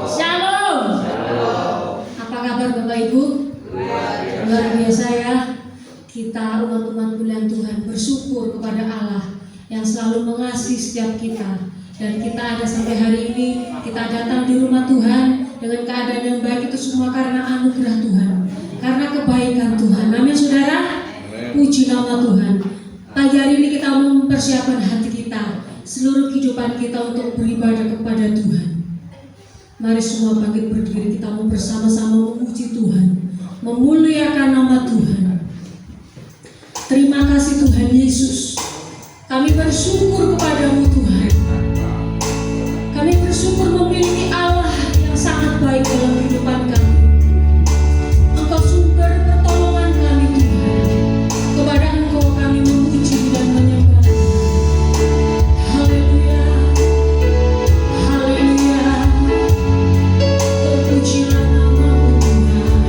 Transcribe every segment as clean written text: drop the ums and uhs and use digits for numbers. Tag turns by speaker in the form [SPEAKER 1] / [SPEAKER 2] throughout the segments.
[SPEAKER 1] Shalom. Apa kabar Bapak Ibu? Luar biasa ya. Kita umat-umat pilihan Tuhan bersyukur kepada Allah yang selalu mengasihi setiap kita. Dan kita ada sampai hari ini, kita datang di rumah Tuhan dengan keadaan yang baik itu semua karena anugerah Tuhan, karena kebaikan Tuhan. Amin saudara. Puji nama Tuhan. Pagi hari ini kita mau mempersiapkan hati kita, seluruh kehidupan kita untuk beribadah kepada Tuhan. Mari semua bangkit berdiri, kita mau bersama-sama memuji Tuhan, memuliakan nama Tuhan. Terima kasih Tuhan Yesus. Kami bersyukur kepadamu Tuhan. Kami bersyukur memiliki Allah yang sangat baik dalam kehidupan kami. Engkau sumber pertolongan kami Tuhan. Kepada Engkau kami memuji dan menyembah. Haleluya, haleluya. Terpujilah nama-Mu Tuhan.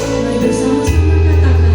[SPEAKER 1] Mari bersama-sama katakan,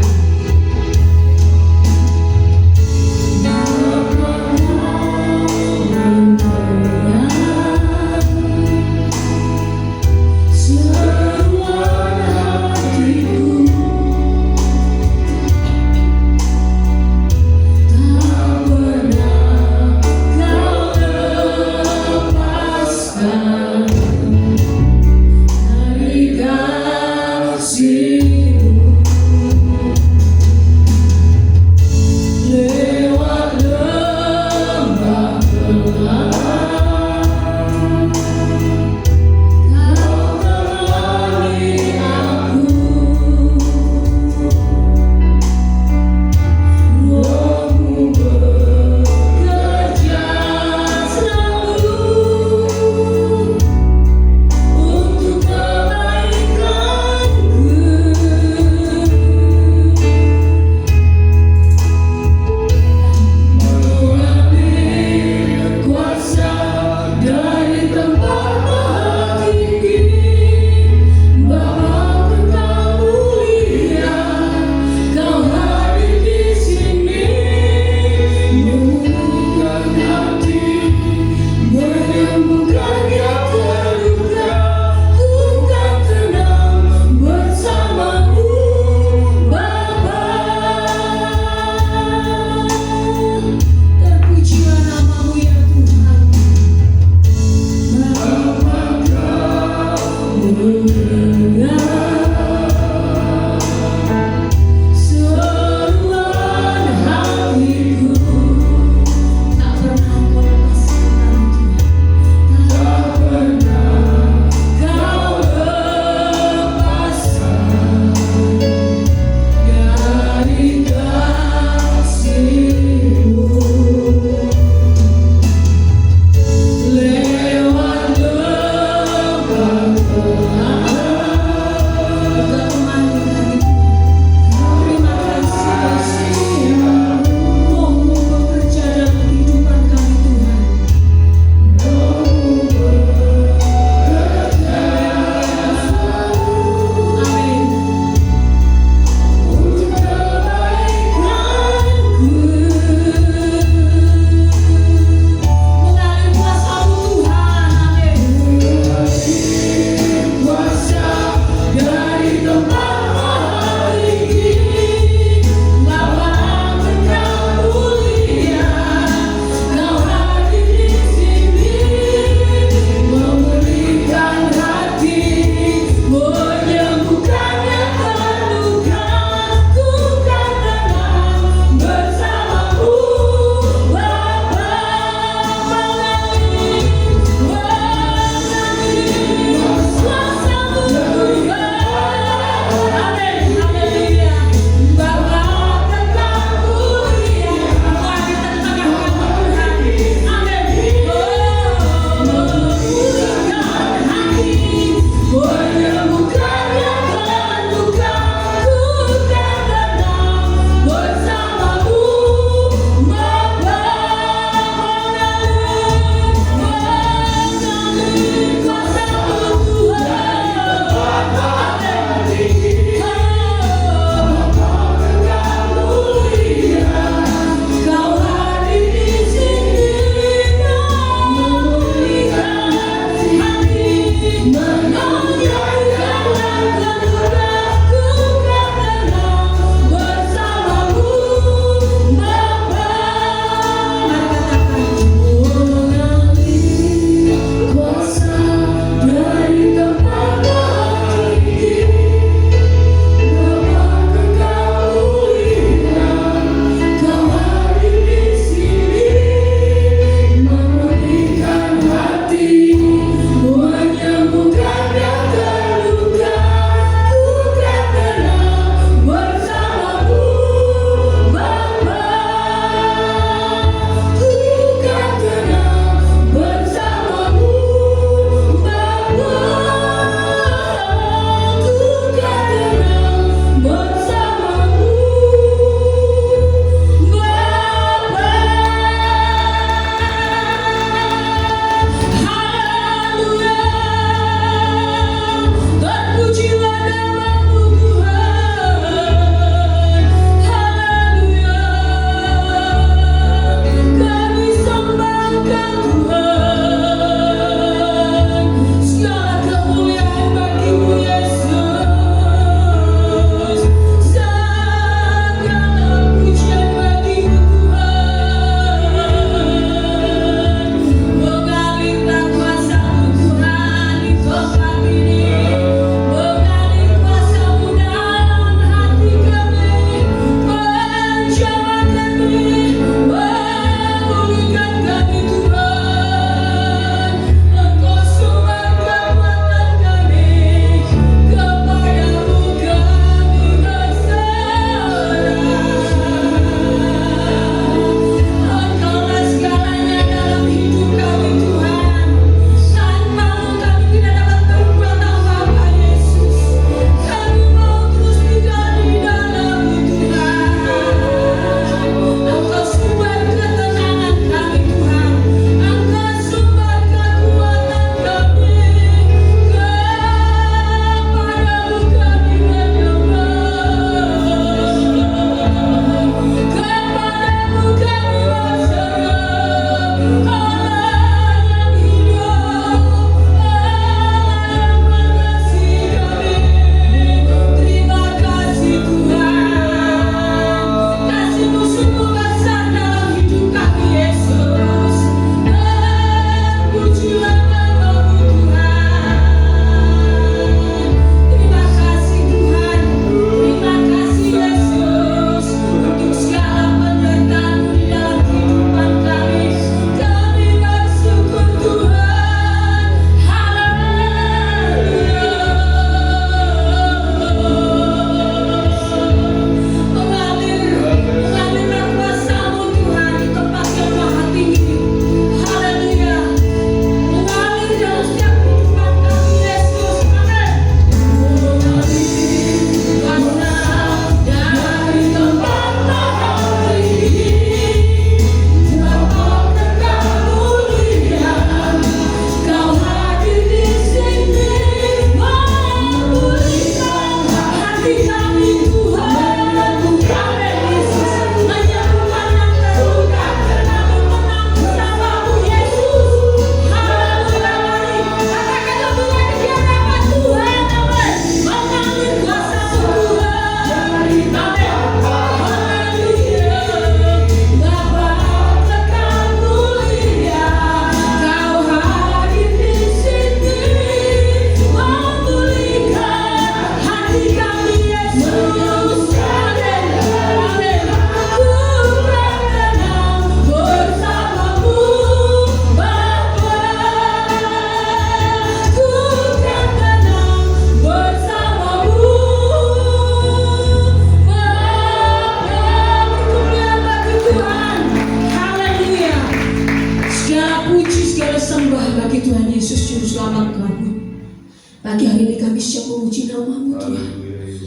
[SPEAKER 1] Pagi hari ini kami siap memuji nama-Mu Tuhan.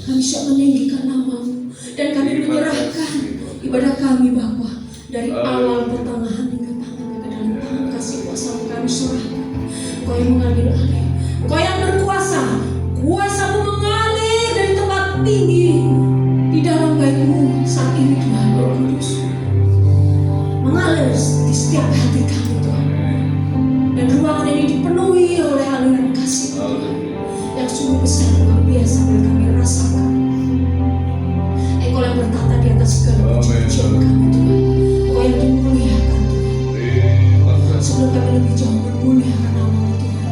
[SPEAKER 1] Kami siap meninggikan nama-Mu. Dan kami menyerahkan ibadah kami Bapa. Dari awal, pertengahan hingga tangan ke dalam tangan kasih kuasa-Mu kami serahkan. Kau yang mengambil alih, Kau yang berkuasa. Kuasa-Mu mengalir dari tempat tinggi di dalam bait-Mu saat ini Tuhan Roh Kudus. Mengalir di setiap hati kami Tuhan. Dan ruangan ini dipenuhi oleh aliran kasih Tuhan yang sungguh besar luar biasa yang kami rasakan. Engkau yang bertata di atas segala puji-pujian kami Tuhan. Engkau yang dimuliakan Tuhan. Sebelum kami lebih jauh memuliakan nama-Mu Tuhan,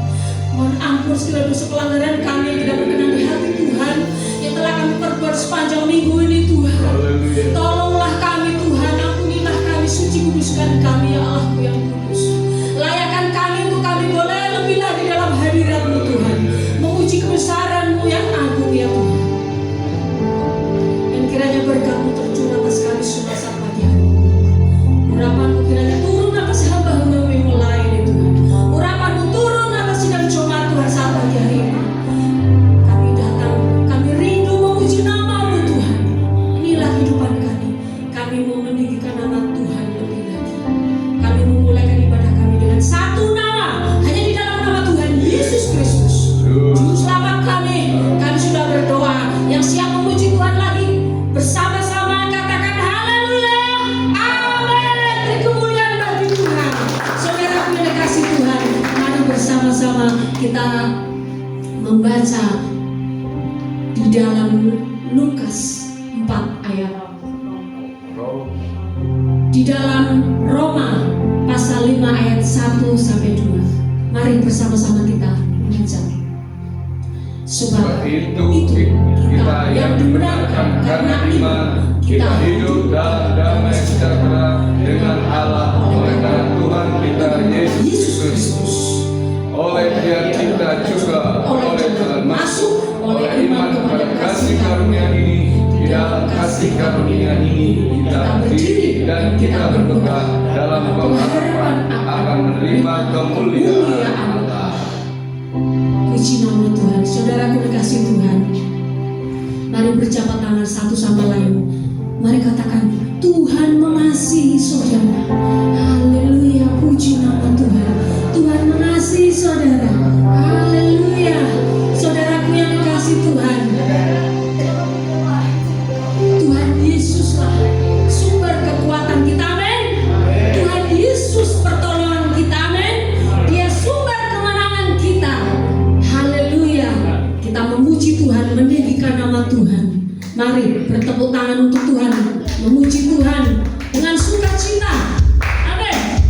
[SPEAKER 1] mohon ampun segala dosa pelanggaran kami yang tidak berkenan di hati Tuhan, yang telah kami perbuat sepanjang minggu ini Tuhan. Tolonglah kami Tuhan, ampunilah kami, suci kuduskan kami ya Allah yang kudus. Layakan kami untuk kami boleh lebih lagi dalam hadirat-Mu Tuhan, memuji kebesaran-Mu yang agung ya Tuhan. Dan kiranya berkat-Mu tercurah atas kami semua saat pagi hari ini. Urapan-Mu kiranya turun atas hamba-Mu yang melayani Tuhan. Urapan-Mu turun atas sidang jemaat Tuhan saat pagi hari ini. Kami datang, kami rindu memuji nama-Mu Tuhan. Inilah kehidupan kami. Kami mau meninggikan nama Tuhan lebih lagi. Kami memulaikan ibadah kami dengan satu nama, hanya di dalam nama Tuhan Yesus Kristus, Juru Selamat kami. Kami sudah berdoa. Yang siap memuji Tuhan lagi bersama-sama katakan haleluya, amin. Beri kemuliaan bagi Tuhan. Saudara yang dikasihi Tuhan, mari bersama-sama kita membaca di dalam Lukas 4 ayat, di dalam Roma pasal 5 ayat 1 sampai 2. Mari bersama-sama kita membaca. Sebab itu kita yang dibenarkan karena iman, kita hidup dalam damai sejahtera dengan Allah oleh karena Tuhan
[SPEAKER 2] ini kita berdiri dan kita berpegang dalam pengharapan akan menerima kemuliaan Allah.
[SPEAKER 1] Puji nama Tuhan. Saudaraku dikasih Tuhan, mari berjabat tangan satu sama lain. Mari katakan, Tuhan mengasihi saudara. Haleluya, puji nama Tuhan. Tuhan mengasihi saudara. Haleluya. Saudaraku yang dikasih Tuhan, Tuhan Yesuslah sumber kekuatan kita, amin. Tuhan Yesus pertolongan kita, amin. Dia sumber kemenangan kita. Haleluya. Kita memuji Tuhan, meninggikan nama Tuhan. Mari bertepuk tangan untuk Tuhan, memuji Tuhan dengan sukacita. Amin.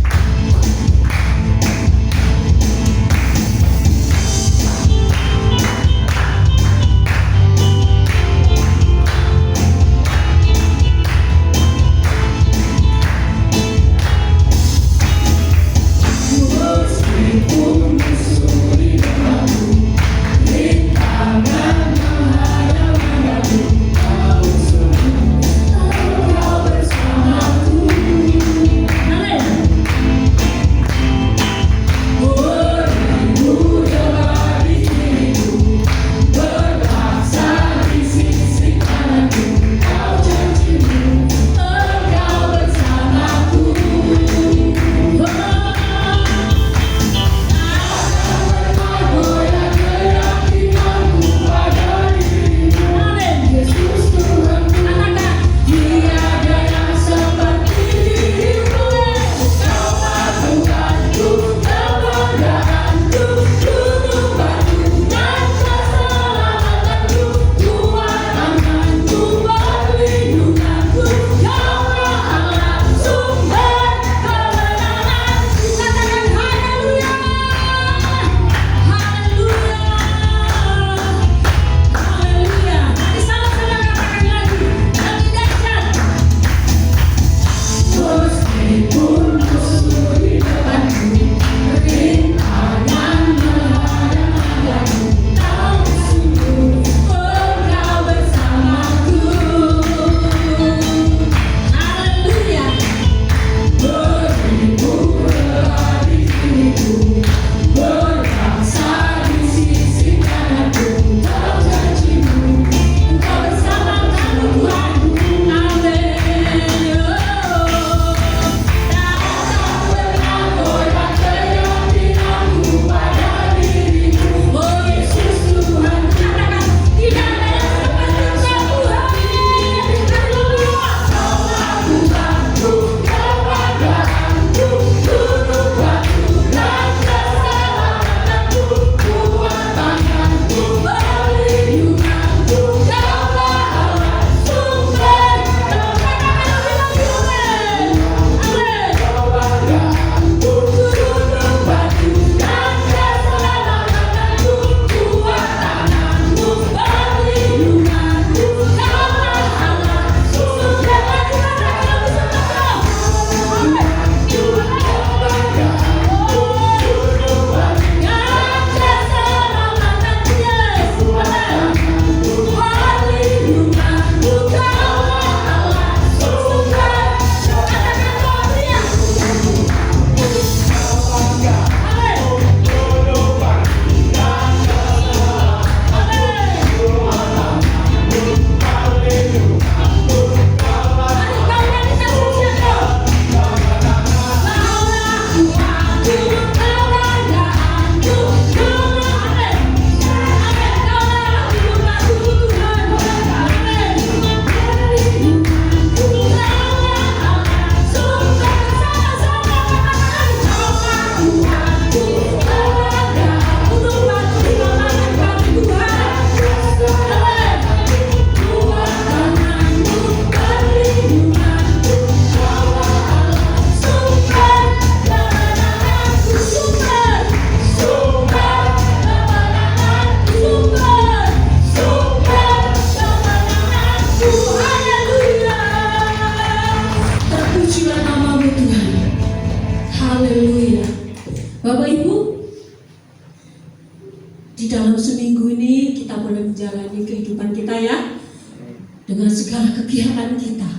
[SPEAKER 1] dengan segala kegiatan kita.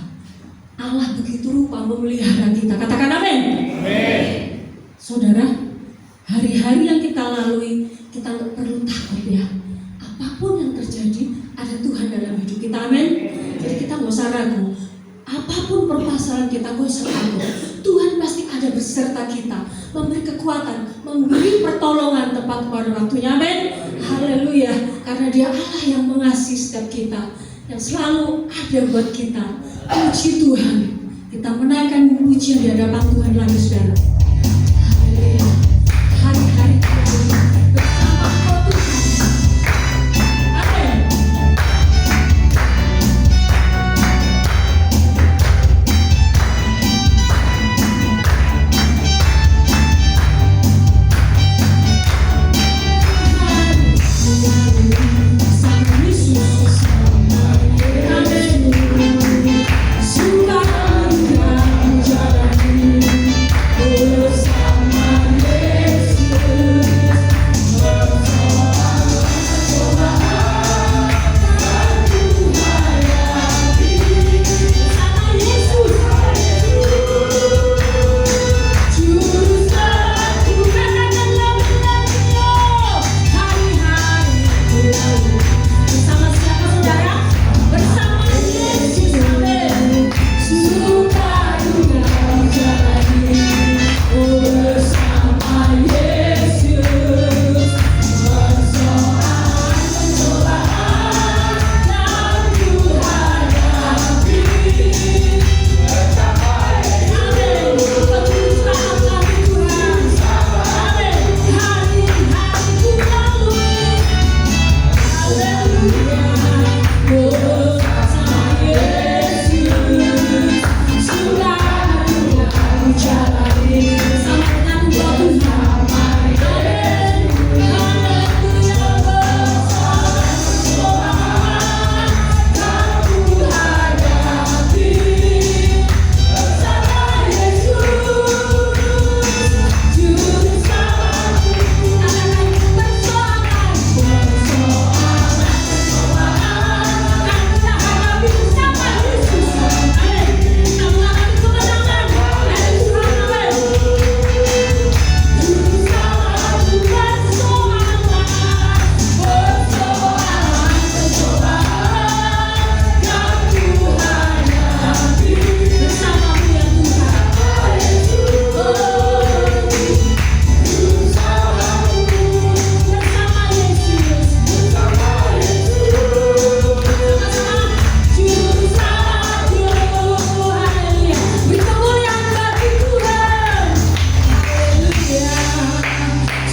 [SPEAKER 1] Allah begitu rupa memelihara kita. Katakan amin. Saudara, hari-hari yang kita lalui, kita nggak perlu takut ya. Apapun yang terjadi, ada Tuhan dalam hidup kita, amin. Jadi kita nggak usah ragu. Apapun permasalahan kita, nggak usah ragu. Tuhan pasti ada beserta kita, memberi kekuatan, memberi pertolongan tepat pada waktunya, amin. Haleluya. Karena Dia Allah yang mengasihi setiap kita, yang selalu ada buat kita. Puji Tuhan. Kita menaikkan pujian di hadapan Tuhan lagi, saudara. Haleluya. Hari-hari kita bersama Engkau Tuhan. Amin.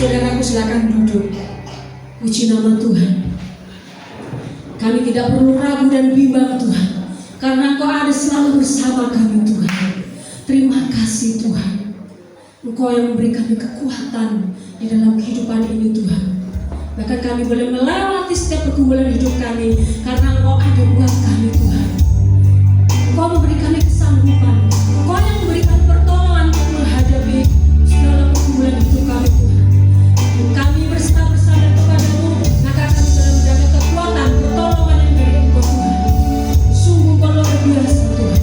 [SPEAKER 1] Saudaraku, silakan duduk. Puji nama Tuhan. Kami tidak perlu ragu dan bimbang, Tuhan, karena Engkau ada selalu bersama kami, Tuhan. Terima kasih, Tuhan. Engkau yang memberi kami kekuatan di dalam kehidupan ini, Tuhan. Bahkan kami boleh melewati setiap pergumulan hidup kami karena Engkau ada buat kami, Tuhan. Engkau memberi kami kesanggupan. Engkau yang memberikan pertolongan untuk menghadapi segala pergumulan hidup kami, Tuhan. Kami berserah bersama kepadamu, maka kami telah mendapat kekuatan, pertolongan yang dari Engkau, Tuhan. Sungguh Engkau luar biasa, Tuhan.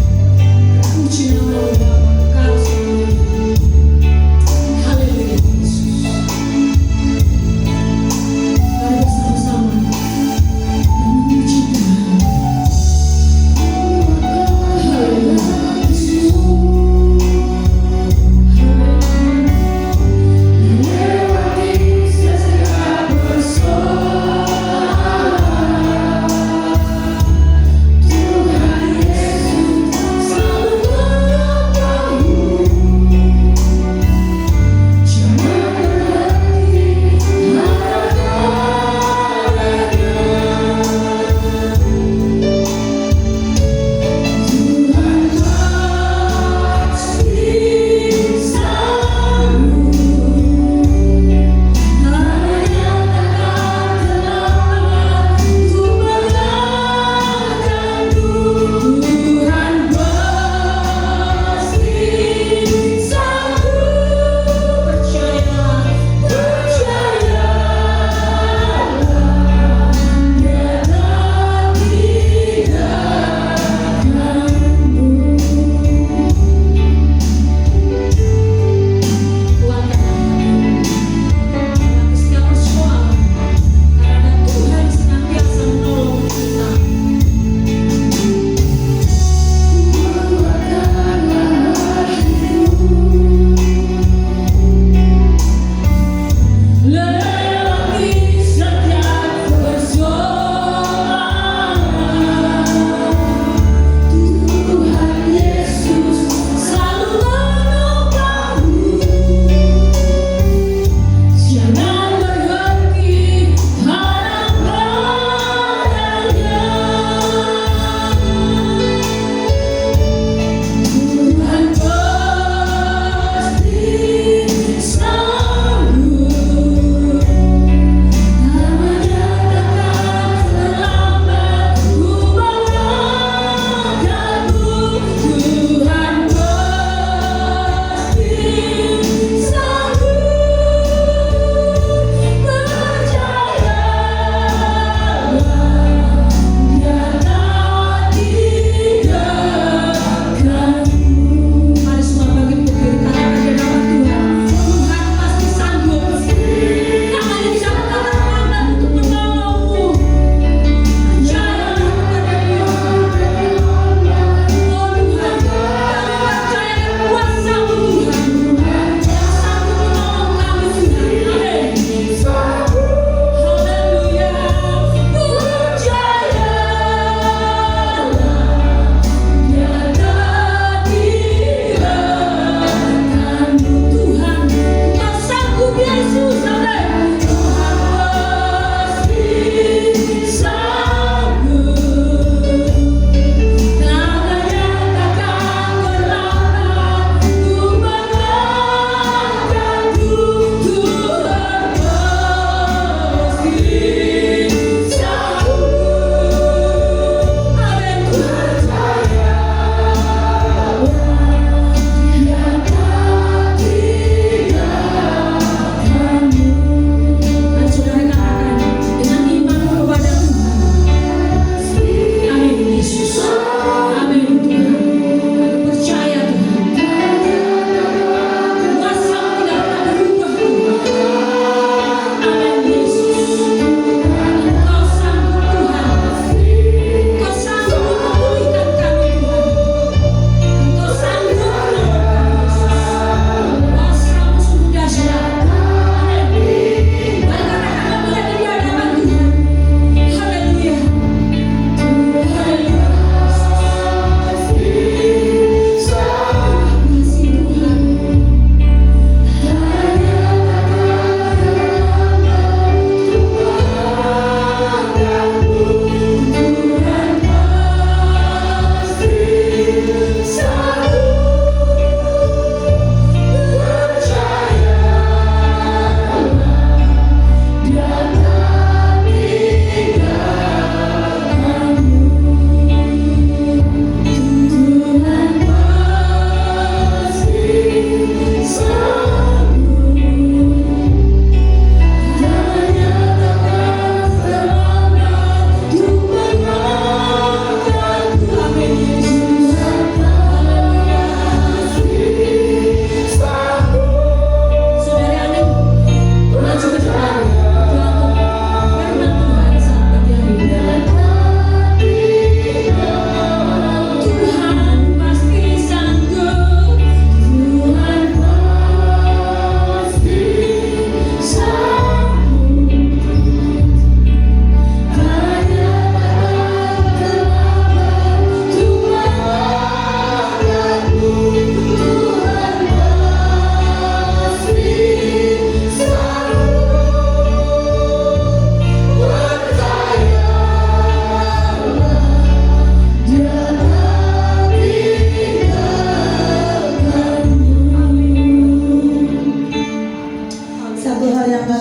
[SPEAKER 1] Puji nama-Mu, Engkau sendiri. Haleluya, Yesus. Mari bersama-sama memuji Tuhan. Haleluya.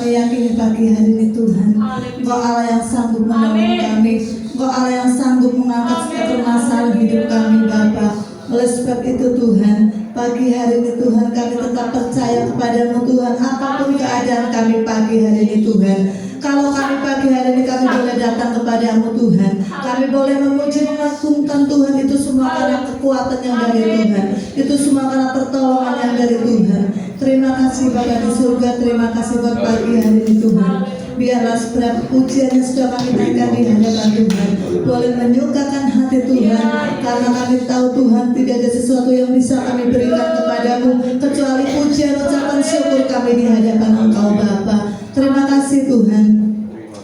[SPEAKER 3] yakini pagi hari ini Tuhan, Engkau Allah yang sanggup menolong kami, Engkau Allah yang sanggup mengangkat setiap permasalahan hidup kami Bapa. Oleh sebab itu Tuhan, pagi hari ini Tuhan kami tetap percaya kepadamu Tuhan, apapun keadaan kami pagi hari ini Tuhan. Kalau kami pagi hari ini kami boleh datang kepadamu Tuhan, kami boleh memuji mengagungkan Tuhan, itu semua karena kekuatan yang dari Tuhan, itu semua karena pertolongan yang dari Tuhan. Terima kasih Bapa di surga, terima kasih buat pagi hari ini Tuhan. Biarlah seberapa pujian yang sudah kami naikkan di hadapan Tuhan boleh menyukakan hati Tuhan, karena kami tahu Tuhan tidak ada sesuatu yang bisa kami berikan kepadamu kecuali pujian ucapan syukur kami di hadapan Engkau Bapa. Terima kasih Tuhan.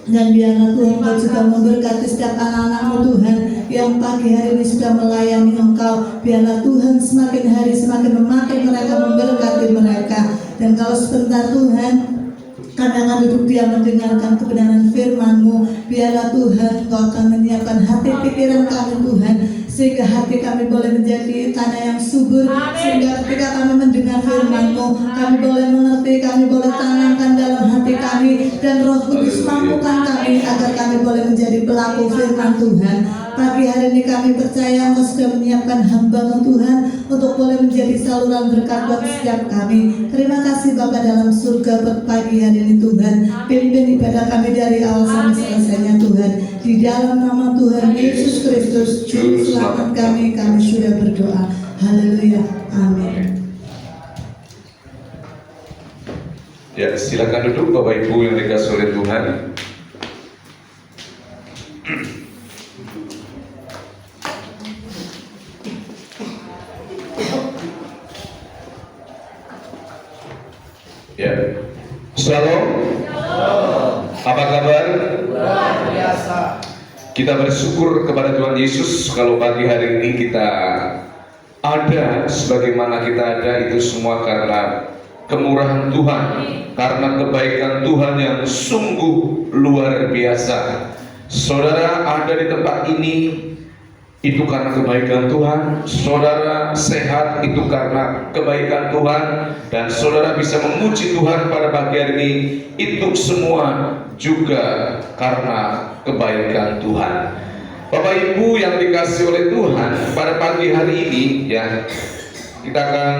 [SPEAKER 3] Dan biarlah Tuhan Engkau juga memberkati setiap anak-anak-Mu Tuhan yang pagi hari ini sudah melayani Engkau. Biarlah Tuhan semakin hari semakin memakai mereka, memberkati mereka. Dan kalau sebentar Tuhan kami akan duduk diam mendengarkan kebenaran firman-Mu, biarlah Tuhan Engkau akan menyiapkan hati pikiran kami Tuhan, sehingga hati kami boleh menjadi tanah yang subur. Sehingga ketika kami mendengar firman-Mu, kami boleh mengerti, kami boleh tanamkan dalam hati kami, dan Roh Kudus mampukan kami agar kami boleh menjadi pelaku firman Tuhan. Pagi hari ini kami percaya Engkau sudah menyiapkan hamba-Mu Tuhan untuk boleh menjadi saluran berkat buat setiap kami. Terima kasih Bapa dalam surga buat pagi hari ini Tuhan. Pimpin ibadah kami dari awal sampai selesainya Tuhan. Di dalam nama Tuhan Yesus Kristus, Juru Selamat kami sudah berdoa. Haleluya. Amin.
[SPEAKER 2] Ya, silakan duduk Bapak Ibu yang dikasihi oleh Tuhan. Ya, Shalom. Apa kabar?
[SPEAKER 4] Luar biasa.
[SPEAKER 2] Kita bersyukur kepada Tuhan Yesus kalau pagi hari ini kita ada sebagaimana kita ada, itu semua karena kemurahan Tuhan, karena kebaikan Tuhan yang sungguh luar biasa. Saudara ada di tempat ini itu karena kebaikan Tuhan. Saudara sehat itu karena kebaikan Tuhan. Dan saudara bisa memuji Tuhan pada pagi hari ini, itu semua juga karena kebaikan Tuhan. Bapak Ibu yang dikasihi oleh Tuhan, pada pagi hari ini ya, kita akan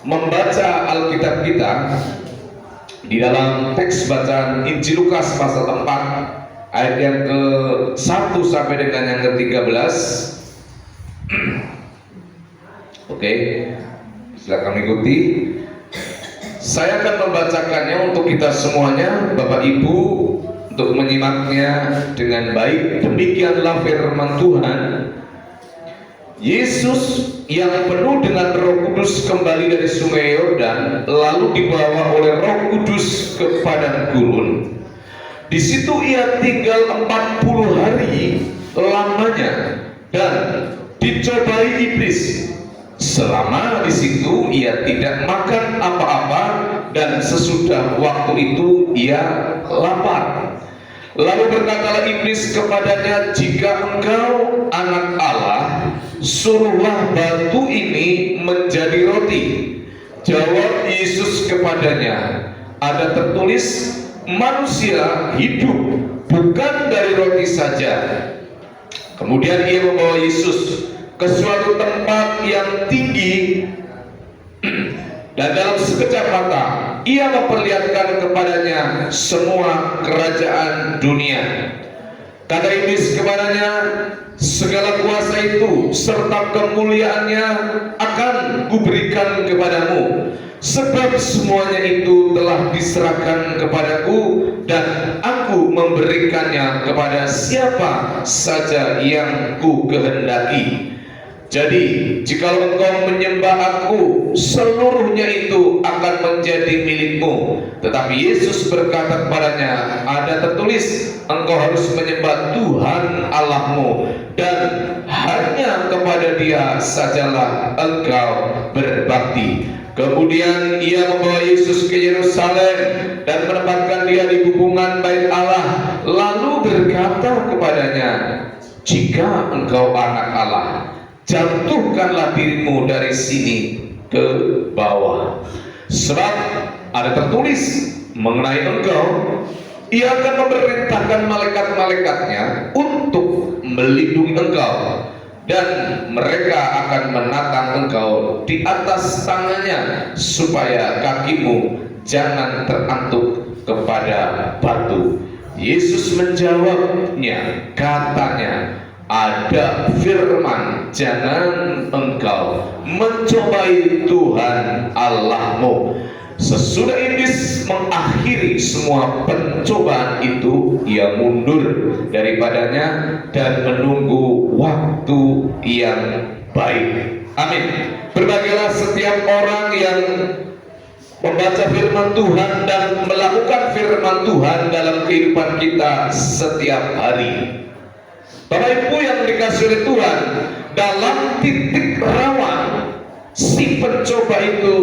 [SPEAKER 2] membaca Alkitab kita di dalam teks bacaan Injil Lukas pasal 4 ayat yang ke-1 sampai dengan yang ke-13. Oke, silakan ikuti. Saya akan membacakannya untuk kita semuanya, Bapak Ibu, untuk menyimaknya dengan baik. Demikianlah firman Tuhan. Yesus yang penuh dengan Roh Kudus kembali dari sungai Yordan, lalu dibawa oleh Roh Kudus ke padang gurun. Di situ ia tinggal 40 hari lamanya dan dicobai iblis. Selama di situ ia tidak makan apa-apa, dan sesudah waktu itu ia lapar. Lalu berkatalah iblis kepadanya, "Jika engkau anak Allah, suruhlah batu ini menjadi roti." Jawab Yesus kepadanya, "Ada tertulis, manusia hidup bukan dari roti saja." Kemudian ia membawa Yesus ke suatu tempat yang tinggi, dan dalam sekejap mata ia memperlihatkan kepadanya semua kerajaan dunia. Kata iblis kepadanya, "Segala kuasa itu serta kemuliaannya akan kuberikan kepadamu, sebab semuanya itu telah diserahkan kepadaku, dan aku memberikannya kepada siapa saja yang ku kehendaki. Jadi, jikalau engkau menyembah aku, seluruhnya itu akan menjadi milikmu." Tetapi Yesus berkata kepadanya, "Ada tertulis, engkau harus menyembah Tuhan Allahmu, dan hanya kepada Dia sajalah engkau berbakti." Kemudian ia membawa Yesus ke Yerusalem dan menempatkan dia di hubungan bait Allah, lalu berkata kepadanya, "Jika engkau anak Allah, jatuhkanlah dirimu dari sini ke bawah. Sebab ada tertulis mengenai engkau, ia akan memerintahkan malaikat-malaikatnya untuk melindungi engkau, dan mereka akan menatang engkau di atas tangannya supaya kakimu jangan terantuk kepada batu. Yesus menjawabnya, katanya, ada firman, jangan engkau mencobai Tuhan Allahmu. Sesudah iblis mengakhiri semua pencobaan itu, ia mundur daripadanya dan menunggu waktu yang baik. Amin. Berbahagialah setiap orang yang membaca firman Tuhan dan melakukan firman Tuhan dalam kehidupan kita setiap hari. Bapak Ibu yang dikasihi oleh Tuhan, dalam titik rawan si pencoba itu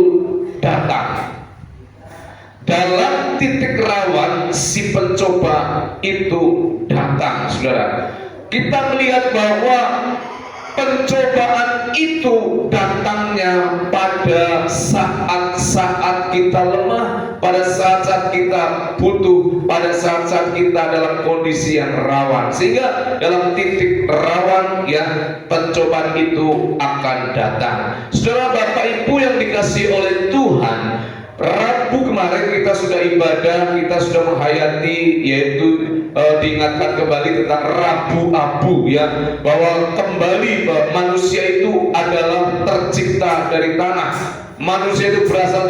[SPEAKER 2] datang. Dalam titik rawan si pencoba itu datang, saudara. Kita melihat bahwa pencobaan itu datangnya pada saat-saat kita lemah, pada saat-saat kita butuh, pada saat-saat kita dalam kondisi yang rawan. Sehingga dalam titik rawan ya, pencobaan itu akan datang. Saudara, Bapak Ibu yang dikasihi oleh Tuhan, Rabu kemarin kita sudah ibadah, kita sudah menghayati, yaitu diingatkan kembali tentang Rabu Abu ya, bahwa kembali manusia itu adalah tercipta dari tanah. Manusia itu berasal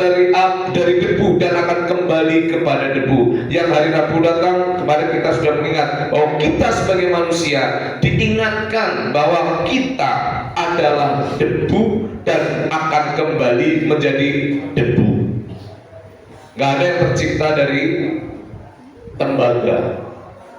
[SPEAKER 2] dari debu dan akan kembali kepada debu. Yang hari Rabu datang kemarin kita sudah mengingat bahwa kita sebagai manusia diingatkan bahwa kita adalah debu dan akan kembali menjadi debu. Gak ada yang tercipta dari tembaga,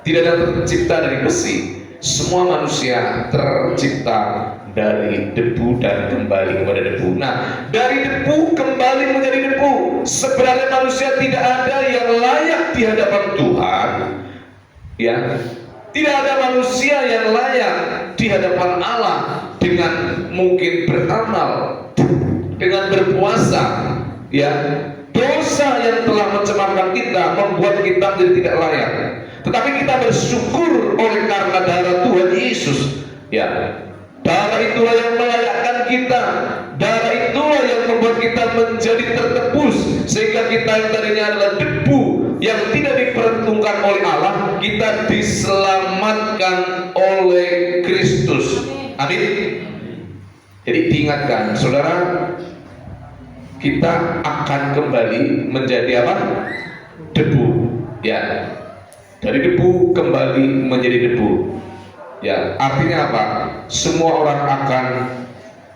[SPEAKER 2] tidak ada yang tercipta dari besi. Semua manusia tercipta dari debu dan kembali kepada debu. Nah, dari debu kembali menjadi debu. Sebenarnya manusia tidak ada yang layak di hadapan Tuhan, ya. Tidak ada manusia yang layak di hadapan Allah dengan mungkin beramal, dengan berpuasa, ya. Dosa yang telah mencemarkan kita membuat kita menjadi tidak layak. Tetapi kita bersyukur oleh karena darah Tuhan Yesus. Ya, darah itulah yang melayakkan kita. Darah itulah yang membuat kita menjadi tertebus, sehingga kita yang tadinya adalah debu yang tidak diperhitungkan oleh Allah, kita diselamatkan oleh Kristus. Amin. Jadi diingatkan, saudara, kita akan kembali menjadi apa? Debu. Ya, dari debu kembali menjadi debu. Ya, artinya apa? Semua orang akan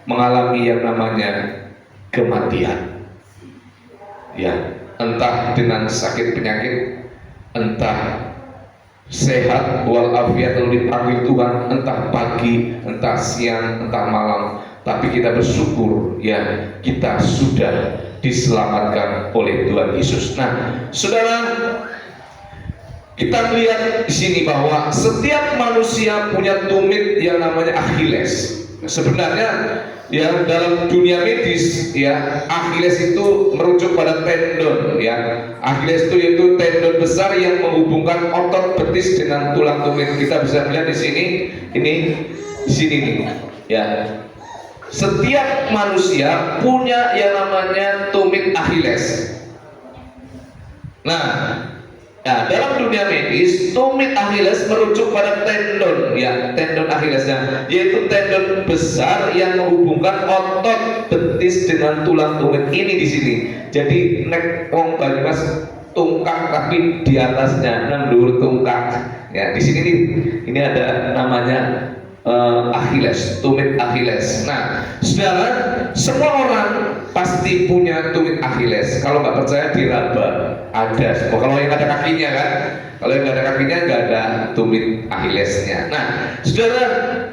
[SPEAKER 2] mengalami yang namanya kematian. Ya, entah dengan sakit penyakit, entah sehat walafiat lalu dipanggil Tuhan, entah pagi, entah siang, entah malam. Tapi kita bersyukur ya, kita sudah diselamatkan oleh Tuhan Yesus. Nah, saudara, kita melihat di sini bahwa setiap manusia punya tumit yang namanya Achilles. Sebenarnya ya, dalam dunia medis ya, Achilles itu merujuk pada tendon ya. Achilles itu yaitu tendon besar yang menghubungkan otot betis dengan tulang tumit. Kita bisa melihat di sini, ini di sini nih ya. Setiap manusia punya yang namanya tumit Achilles. Nah, ya, dalam dunia medis, tumit Achilles merujuk pada tendon, ya, tendon Achillesnya, yaitu tendon besar yang menghubungkan otot betis dengan tulang tumit ini di sini. Jadi nek wong Banyumas tungkak tapi di atasnya nendur tungkak. Ya, di sini nih, ini ada namanya Achilles, tumit Achilles. Nah, saudara, semua orang pasti punya tumit Achilles. Kalau nggak percaya diraba, ada. Kalau yang ada kakinya kan, kalau yang nggak ada kakinya nggak ada tumit Achillesnya. Nah, saudara,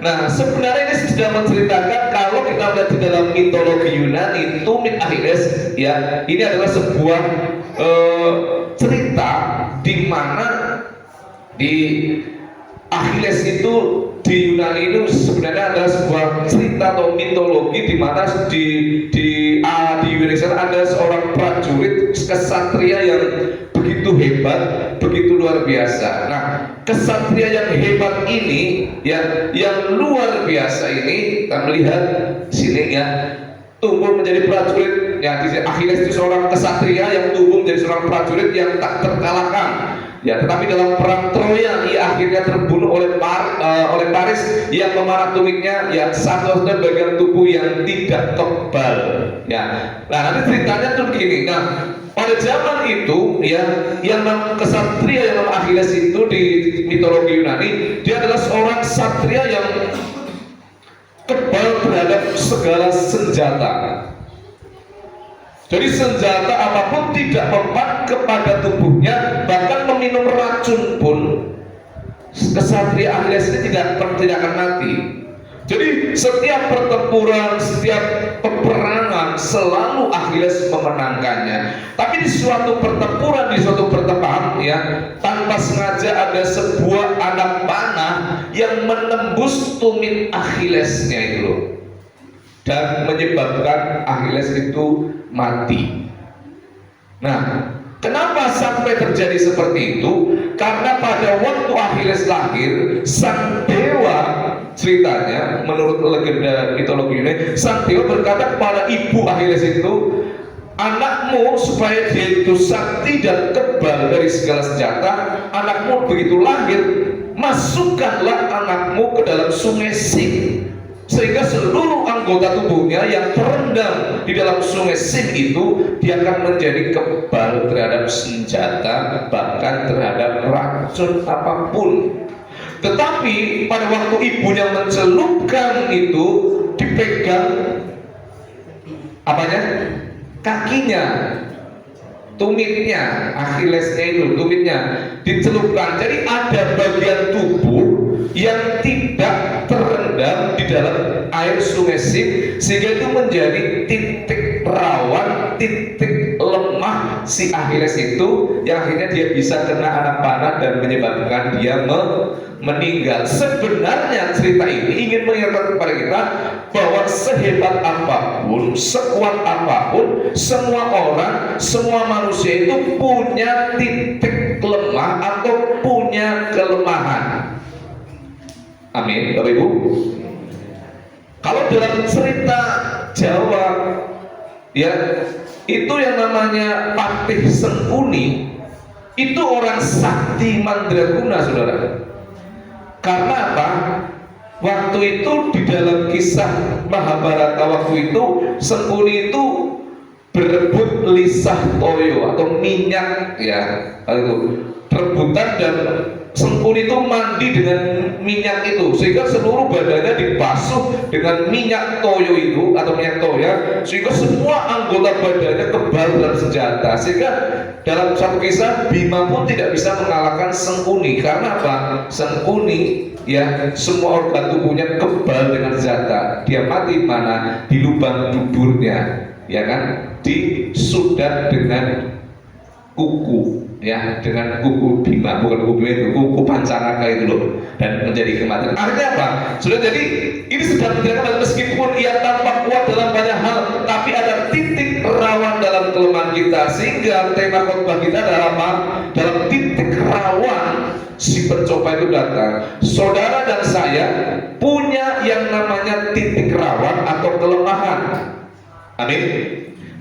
[SPEAKER 2] nah sebenarnya ini sudah menceritakan kalau kita melihat di dalam mitologi Yunani, tumit Achilles, ya, ini adalah sebuah cerita di mana di Achilles itu di Yunani itu sebenarnya adalah sebuah cerita atau mitologi di mana di Indonesia ada seorang seorang prajurit kesatria yang begitu hebat, begitu luar biasa. Nah, kesatria yang hebat ini, yang luar biasa ini, kita melihat sini ya, tumbuh menjadi prajurit. Ya, Achilles itu seorang kesatria yang tumbuh menjadi seorang prajurit yang tak terkalahkan. Ya, tetapi dalam perang Troya ia akhirnya terbunuh oleh Paris yang memanah tumiknya, ya satu-satunya bagian tubuh yang tidak kebal. Ya, nah nanti ceritanya tuh begini. Nah, pada zaman itu ya, yang kesatria yang nama Achilles itu di mitologi Yunani, dia adalah seorang satria yang kebal terhadap segala senjata. Jadi senjata apapun tidak mempan kepada tubuhnya, bahkan meminum racun pun kesatria Achilles ini tidak akan mati. Jadi setiap pertempuran, setiap peperangan selalu Achilles memenangkannya. Tapi di suatu pertempuran, di suatu pertempuran ya, tanpa sengaja ada sebuah anak panah yang menembus tumit Achillesnya itu loh, dan menyebabkan Achilles itu mati. Nah, kenapa sampai terjadi seperti itu? Karena pada waktu Achilles lahir, sang dewa, ceritanya menurut legenda mitologi ini, sang dewa berkata kepada ibu Achilles itu, anakmu supaya dia itu sakti dan kebal dari segala senjata, anakmu begitu lahir, masukkanlah anakmu ke dalam sungai Sim, sehingga seluruh anggota tubuhnya yang terendam di dalam sungai Sim itu, dia akan menjadi kebal terhadap senjata, bahkan terhadap racun apapun. Tetapi pada waktu ibunya mencelupkan itu, dipegang apanya? Kakinya, tumitnya, Achillesnya itu, tumitnya dicelupkan. Jadi ada bagian tubuh yang tidak terendam di dalam air sungai Sim, sehingga itu menjadi titik rawan, titik lemah si Achilles itu, yang akhirnya dia bisa kena anak panah dan menyebabkan dia meninggal. Sebenarnya cerita ini ingin mengingatkan kepada kita bahwa sehebat apapun, sekuat apapun, semua orang, semua manusia itu punya titik lemah atau punya kelemahan. Amin, Bapak Ibu. Kalau dalam cerita Jawa, ya, itu yang namanya Patih Sengkuni, itu orang sakti mandraguna, saudara. Karena apa? Waktu itu di dalam kisah Mahabharata waktu itu, Sengkuni itu berebut lisah toyo atau minyak, ya, itu rebutan, dan Sengkuni itu mandi dengan minyak itu, sehingga seluruh badannya dibasuh dengan minyak toyo itu atau minyak toya, sehingga semua anggota badannya kebal dan senjata. Sehingga dalam satu kisah Bima pun tidak bisa mengalahkan Sengkuni. Karena apa? Sengkuni, ya, semua organ tubuhnya kebal dengan senjata. Dia mati mana? Di lubang duburnya, ya kan? Disudap dengan kuku, ya, dengan kuku Bima, bukan kuku Bima itu, kuku Pancaraka itu loh, dan menjadi kematian. Artinya apa? Sudah, jadi ini sedang menjelaskan meskipun ia tampak kuat dalam banyak hal, tapi ada titik rawan dalam kelemahan kita, sehingga tema khotbah kita adalah apa? Dalam titik rawan si pencoba itu datang. Saudara dan saya punya yang namanya titik rawan atau kelemahan. Amin.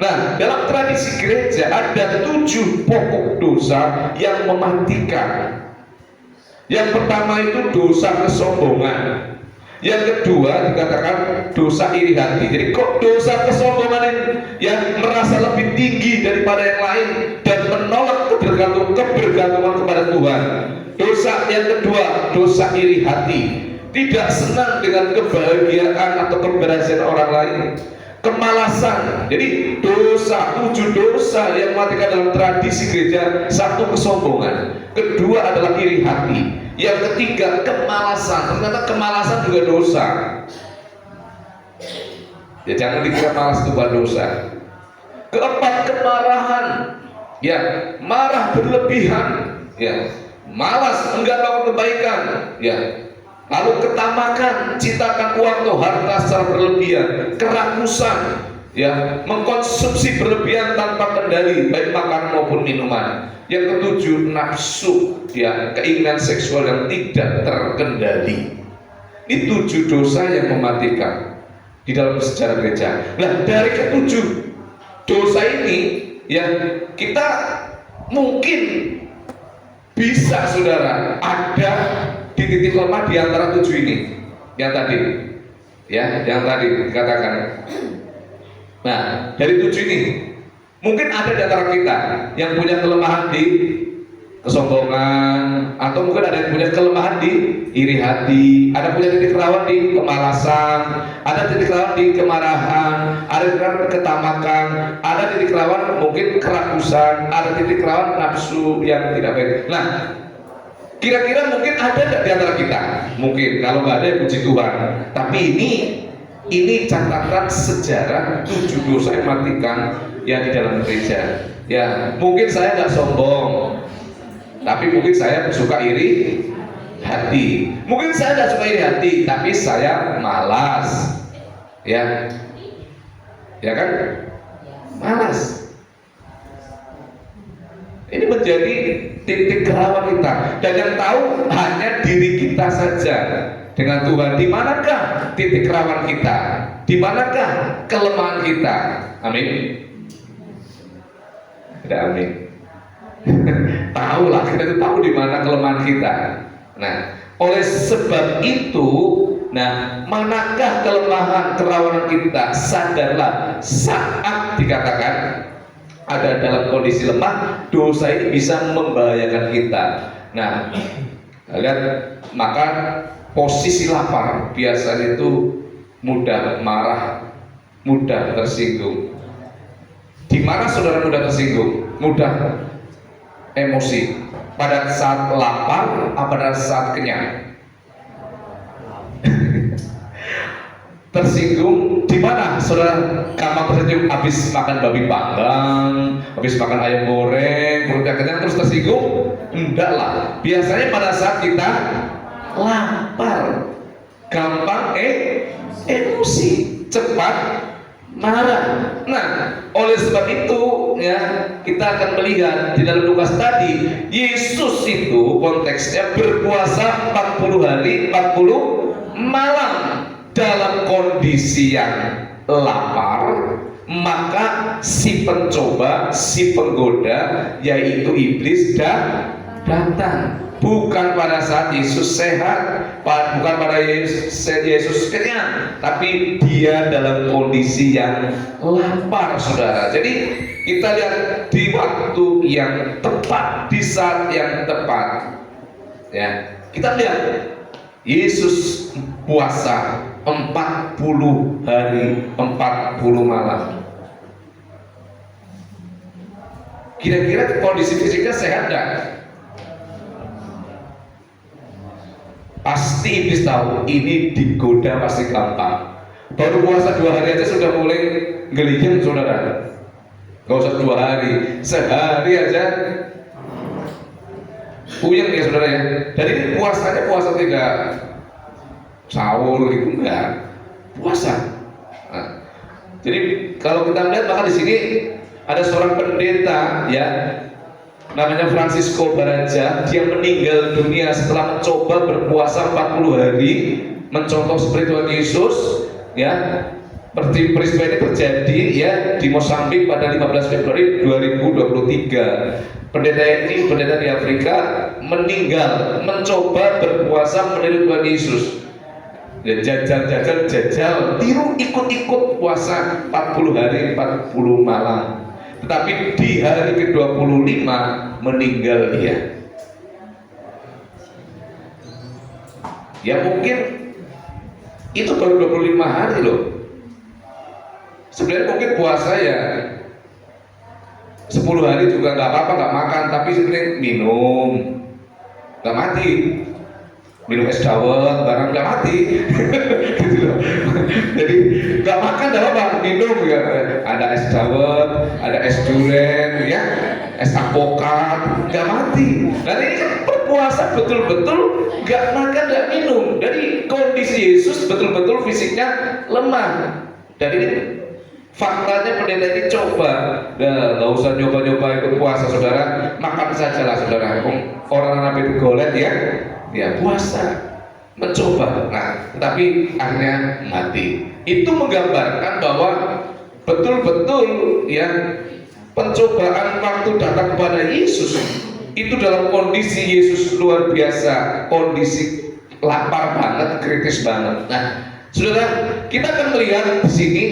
[SPEAKER 2] Nah, dalam tradisi gereja ada 7 pokok dosa yang mematikan. Yang pertama itu dosa kesombongan. Yang kedua dikatakan dosa iri hati. Jadi kok dosa kesombongan ini yang merasa lebih tinggi daripada yang lain dan menolak kebergantungan kepada Tuhan. Dosa yang kedua, dosa iri hati. Tidak senang dengan kebahagiaan atau keberhasilan orang lain. Kemalasan. Jadi dosa, 7 dosa yang mematikan dalam tradisi gereja. 1, kesombongan. Kedua adalah iri hati. Yang ketiga, kemalasan. Ternyata kemalasan juga dosa. Ya, jangan dikira malas itu bukan dosa. Keempat, kemarahan. Ya, marah berlebihan. Ya, malas, enggak melakukan kebaikan. Ya, lalu ketamakan, cintakan uang atau harta secara berlebihan, kerakusan, ya, mengkonsumsi berlebihan tanpa kendali baik makanan maupun minuman. Yang ketujuh, nafsu, ya, keinginan seksual yang tidak terkendali. Ini 7 dosa yang mematikan di dalam sejarah gereja. Nah, dari ketujuh dosa ini, ya, kita mungkin bisa, saudara, ada di titik lemah di antara 7 ini yang tadi, ya, yang tadi dikatakan. Nah, dari 7 ini mungkin ada di antara kita yang punya kelemahan di kesombongan, atau mungkin ada yang punya kelemahan di iri hati, ada punya titik rawan di kemalasan, ada titik rawan di kemarahan, ada titik rawan ketamakan, ada titik rawan mungkin kerakusan, ada titik rawan nafsu yang tidak baik. Nah, kira-kira mungkin ada di antara kita? Mungkin, kalau nggak ada ya puji Tuhan. Tapi ini catatan sejarah 7 dosa yang mematikan yang di dalam gereja. Ya, mungkin saya nggak sombong, tapi mungkin saya suka iri hati. Mungkin saya nggak suka iri hati, tapi saya malas, ya kan? Malas. Ini menjadi titik rawan kita, dan yang tahu hanya diri kita saja dengan Tuhan. Di manakah titik rawan kita? Di manakah kelemahan kita? Amin. Tidak amin. Tahu lah, kita itu tahu di mana kelemahan kita. Nah, oleh sebab itu, nah, manakah kelemahan kerawanan kita? Sadarlah, saat dikatakan ada dalam kondisi lemah, dosa ini bisa membahayakan kita. Nah, lihat, maka posisi lapar biasanya itu mudah marah, mudah tersinggung. Di mana saudara mudah tersinggung? Mudah emosi. Pada saat lapar apa pada saat kenyang? Tersinggung di mana saudara gampang tersinggung? Habis makan babi panggang, habis makan ayam goreng, perutnya kenyang terus tersinggung? Enggak lah. Biasanya pada saat kita lapar, gampang emosi, cepat marah. Nah, oleh sebab itu, ya, kita akan melihat di dalam Lukas tadi, Yesus itu konteksnya berpuasa 40 hari 40 malam dalam kondisi yang lapar. Maka si pencoba, si penggoda, yaitu iblis, datang. Bukan pada saat Yesus sehat, bukan pada Yesus kenyang, tapi dia dalam kondisi yang lapar, saudara. Jadi kita lihat di waktu yang tepat, di saat yang tepat, ya, kita lihat Yesus puasa 40 hari 40 malam. Kira-kira kondisi fisiknya sehat nggak? Pasti iblis tahu ini digoda pasti gampang. Baru puasa 2 hari aja sudah mulai ngelihing, saudara. Gak usah 2 hari, sehari aja puyeng ya, saudara, ya. Dan ini puasanya puasa tidak sahur gitu, enggak, puasa. Nah, jadi kalau kita lihat, maka di sini ada seorang pendeta, ya, namanya Francisco Baraja. Dia meninggal dunia setelah mencoba berpuasa 40 hari mencontoh seperti Tuhan Yesus, ya. Peristiwa ini terjadi, ya, di Mozambik pada 15 Februari 2023. Pendeta ini, pendeta di Afrika, meninggal mencoba berpuasa meniru Tuhan Yesus. Dan jajal tiru ikut puasa 40 hari 40 malam. Tetapi di hari ke-25 meninggal dia. Ya mungkin itu baru 25 hari loh. Sebenarnya mungkin puasa ya 10 hari juga nggak apa-apa, nggak makan, tapi sebenarnya minum, nggak mati. Minum es dawet barang nggak mati. Gitu loh. Jadi nggak makan nggak apa-apa, minum ya. Ada es dawet, ada es durian, ya, es apokat, nggak mati. Nah ini kan berpuasa betul-betul nggak makan nggak minum. Dari kondisi Yesus betul-betul fisiknya lemah. Dan ini Faktanya pendeta ini coba, nggak usah nyoba-nyoba ikut puasa saudara, makan sajalah saudara. Orang Nabi itu golet ya puasa, mencoba. Nah, tapi akhirnya mati. Itu menggambarkan bahwa betul-betul ya pencobaan waktu datang kepada Yesus itu dalam kondisi Yesus luar biasa, kondisi lapar banget, kritis banget. Nah, saudara, kita akan melihat di sini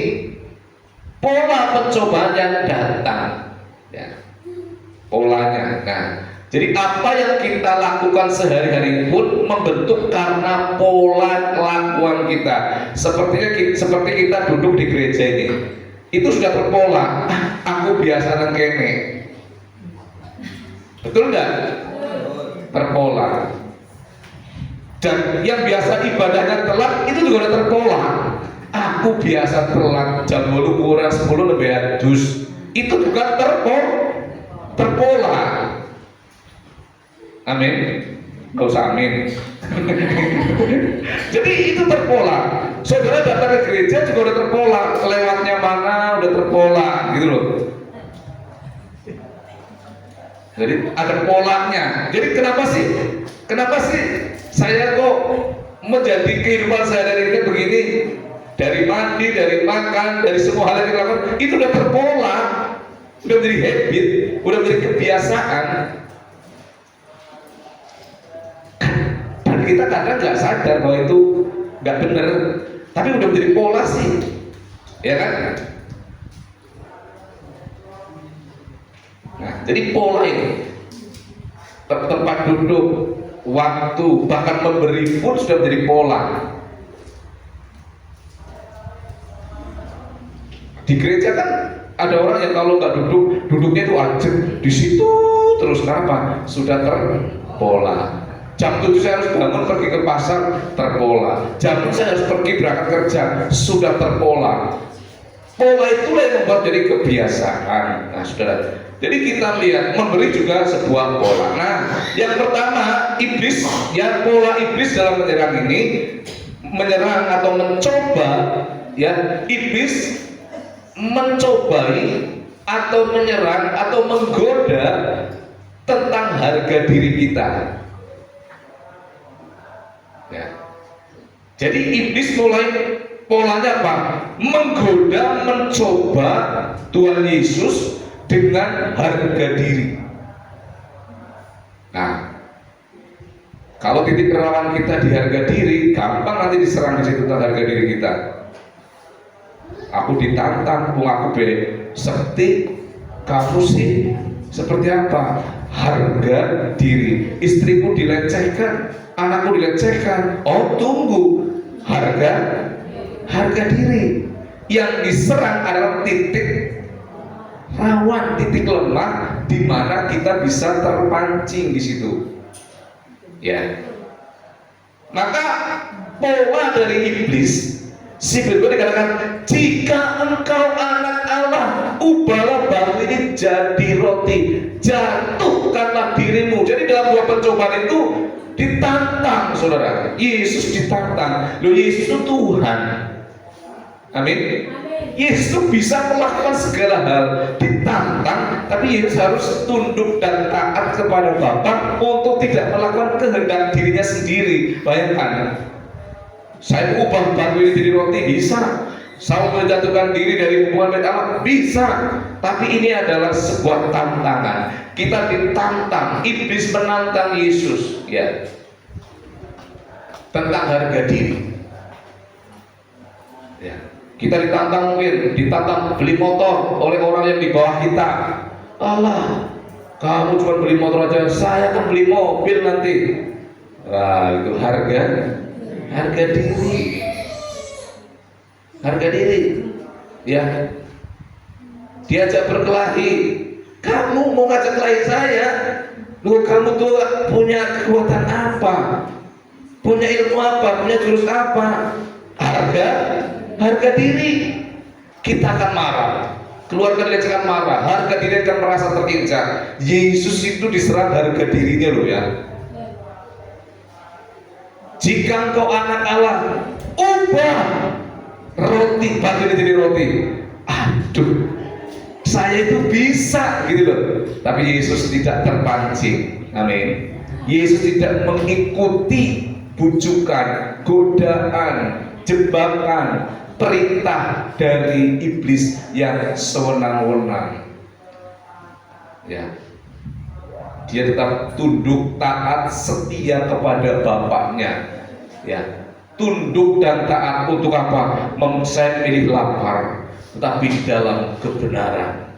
[SPEAKER 2] pola pencobaan yang datang, ya, polanya. Nah, jadi apa yang kita lakukan sehari-hari pun membentuk karena pola kelakuan kita. Seperti kita duduk di gereja ini, itu sudah terpola. Aku biasa nang kene, betul nggak? Terpola. Dan yang biasa ibadahnya telat itu juga udah terpola. Aku biasa telat jam 8 kurang 10 lebih adus. Itu juga terpola. Amin. Gak usah amin. Jadi itu terpola. Saudara datang ke gereja juga udah terpola. Lewatnya mana udah terpola, gitu loh. Jadi ada polanya. Jadi kenapa sih saya kok menjadi kehidupan sehari-hari ini begini? Dari mandi, dari makan, dari semua hal yang kita lakukan itu udah terpola, udah menjadi habit, udah menjadi kebiasaan. Dan kita kadang nggak sadar bahwa itu nggak benar, tapi udah menjadi pola sih, ya kan? Nah, jadi pola ini tempat duduk, waktu, bahkan memberi pun sudah menjadi pola. Di gereja kan ada orang yang kalau nggak duduknya itu ajak di situ terus. Kenapa? Sudah terpola. Jam 7 saya harus bangun pergi ke pasar, terpola. Jam 6 saya harus pergi berangkat kerja, sudah terpola. Pola itulah yang membuat jadi kebiasaan. Nah, saudara, jadi kita lihat memberi juga sebuah pola. Nah, yang pertama iblis, ya pola iblis dalam menyerang ini, menyerang atau mencoba, ya iblis mencobai atau menyerang atau menggoda tentang harga diri kita. Ya. Jadi iblis mulai polanya apa? Menggoda, mencoba Tuhan Yesus dengan harga diri. Nah, kalau titik rawan kita di harga diri, gampang nanti diserang di situ tentang harga diri kita. Aku ditantang, aku seperti kamu sih seperti apa? Harga diri. Istriku dilecehkan, anakku dilecehkan. Oh tunggu, harga diri. Yang diserang adalah titik rawan, titik lemah di mana kita bisa terpancing di situ. Ya. Maka pola dari iblis, si Firman dikatakan, jika engkau anak Allah, ubahlah batu ini jadi roti, jatuhkanlah dirimu. Jadi dalam dua pencobaan itu ditantang, saudara. Yesus ditantang. Loh, Yesus itu Tuhan. Amin. Yesus itu bisa melakukan segala hal, ditantang, tapi Yesus harus tunduk dan taat kepada Bapa untuk tidak melakukan kehendak dirinya sendiri. Bayangkan, saya ubah batu ini jadi roti, bisa. Saya menjatuhkan diri dari hubungan dengan Allah, bisa. Tapi ini adalah sebuah tantangan. Kita ditantang, iblis menantang Yesus, ya, tentang harga diri. Ya. Kita ditantang, mungkin ditantang beli motor oleh orang yang di bawah kita. Allah, kamu cuma beli motor aja, saya akan beli mobil nanti. Nah, itu harga diri. Harga diri. Ya. Diajak berkelahi. Kamu mau ngajak kelahi saya? Lu kamu tuh punya kekuatan apa? Punya ilmu apa? Punya jurus apa? Harga diri. Kita akan marah, keluarga dia akan marah, harga diri akan merasa terinjak. Yesus itu diserang harga dirinya loh ya. Jika engkau anak Allah, ubah roti, batu ini jadi roti. Aduh, saya itu bisa gitu loh. Tapi Yesus tidak terpancing. Amin. Yesus tidak mengikuti bujukan, godaan, jebakan, perintah dari iblis yang sewenang-wenang. Ya. Dia tetap tunduk, taat, setia kepada Bapaknya. Ya. Tunduk dan taat untuk apa? Saya milih lapar, tetapi di dalam kebenaran.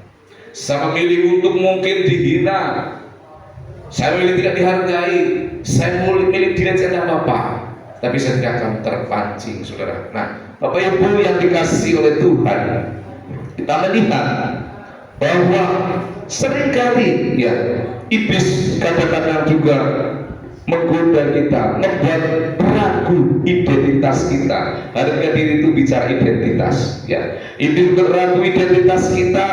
[SPEAKER 2] Saya memilih untuk mungkin dihina, saya memilih tidak dihargai, saya memilih tidak ada apa-apa, tapi saya tidak akan terpancing, saudara. Nah, Bapak Ibu yang dikasihi oleh Tuhan, kita melihat bahwa seringkali ya iblis kadang-kadang juga menggoda kita, membuat ragu identitas kita. Harga diri itu bicara identitas, ya. Iblis ragu identitas kita,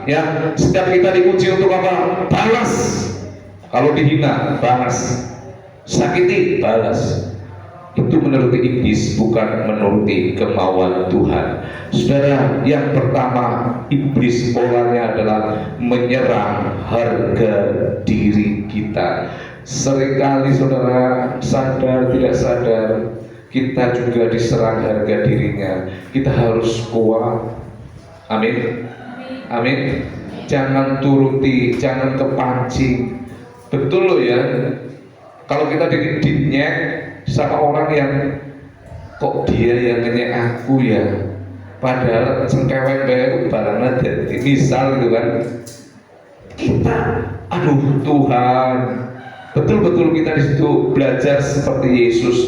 [SPEAKER 2] ya. Setiap kita dipuji untuk apa? Balas. Kalau dihina, balas. Sakiti, balas. Itu menuruti iblis, bukan menuruti kemauan Tuhan. Saudara, yang pertama, iblis polanya adalah menyerang harga diri kita. Seringkali saudara, sadar tidak sadar, kita juga diserang harga dirinya. Kita harus kuat. Amin. Amin. Jangan turuti, jangan kepancing. Betul loh ya. Kalau kita dinyek sama orang yang kok dia yang ngenyek aku ya, padahal cengkewek bae barangnya jadi misal gitu kan. Kita, aduh Tuhan, betul-betul kita di situ belajar seperti Yesus.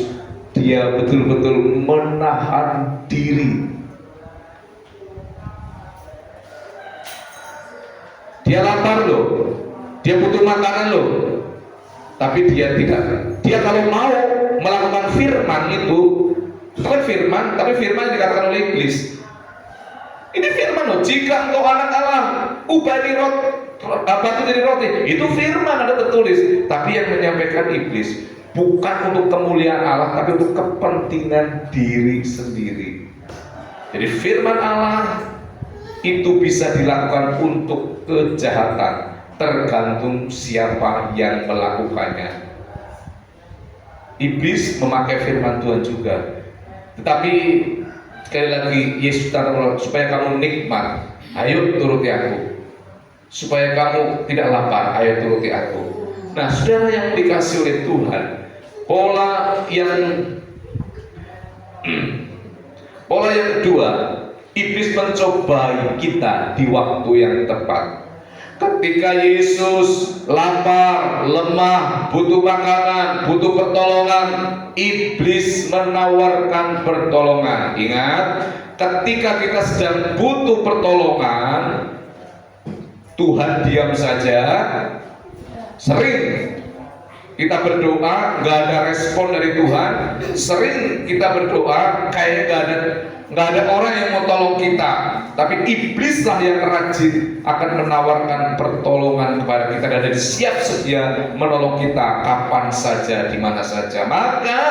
[SPEAKER 2] Dia betul-betul menahan diri. Dia lapar loh, dia butuh makanan loh, tapi dia tidak. Dia kalau mau melakukan firman itu kan firman, tapi firman yang dikatakan oleh iblis. Ini firman loh, jika engkau anak Allah, ubah batu jadi roti. Itu firman, ada tertulis. Tapi yang menyampaikan iblis bukan untuk kemuliaan Allah, tapi untuk kepentingan diri sendiri. Jadi firman Allah itu bisa dilakukan untuk kejahatan, tergantung siapa yang melakukannya. Iblis memakai firman Tuhan juga, tetapi sekali lagi Yesus katakan supaya kamu nikmat, ayo turuti aku. Supaya kamu tidak lapar, ayo turuti aku. Nah, saudara yang dikasih oleh Tuhan, pola yang kedua, iblis mencobai kita di waktu yang tepat. Ketika Yesus lapar, lemah, butuh makanan, butuh pertolongan, iblis menawarkan pertolongan. Ingat, ketika kita sedang butuh pertolongan, Tuhan diam saja. Sering kita berdoa nggak ada respon dari Tuhan. Sering kita berdoa kayak nggak ada orang yang mau tolong kita. Tapi iblislah yang rajin akan menawarkan pertolongan kepada kita dan siap sedia menolong kita kapan saja, di mana saja. Maka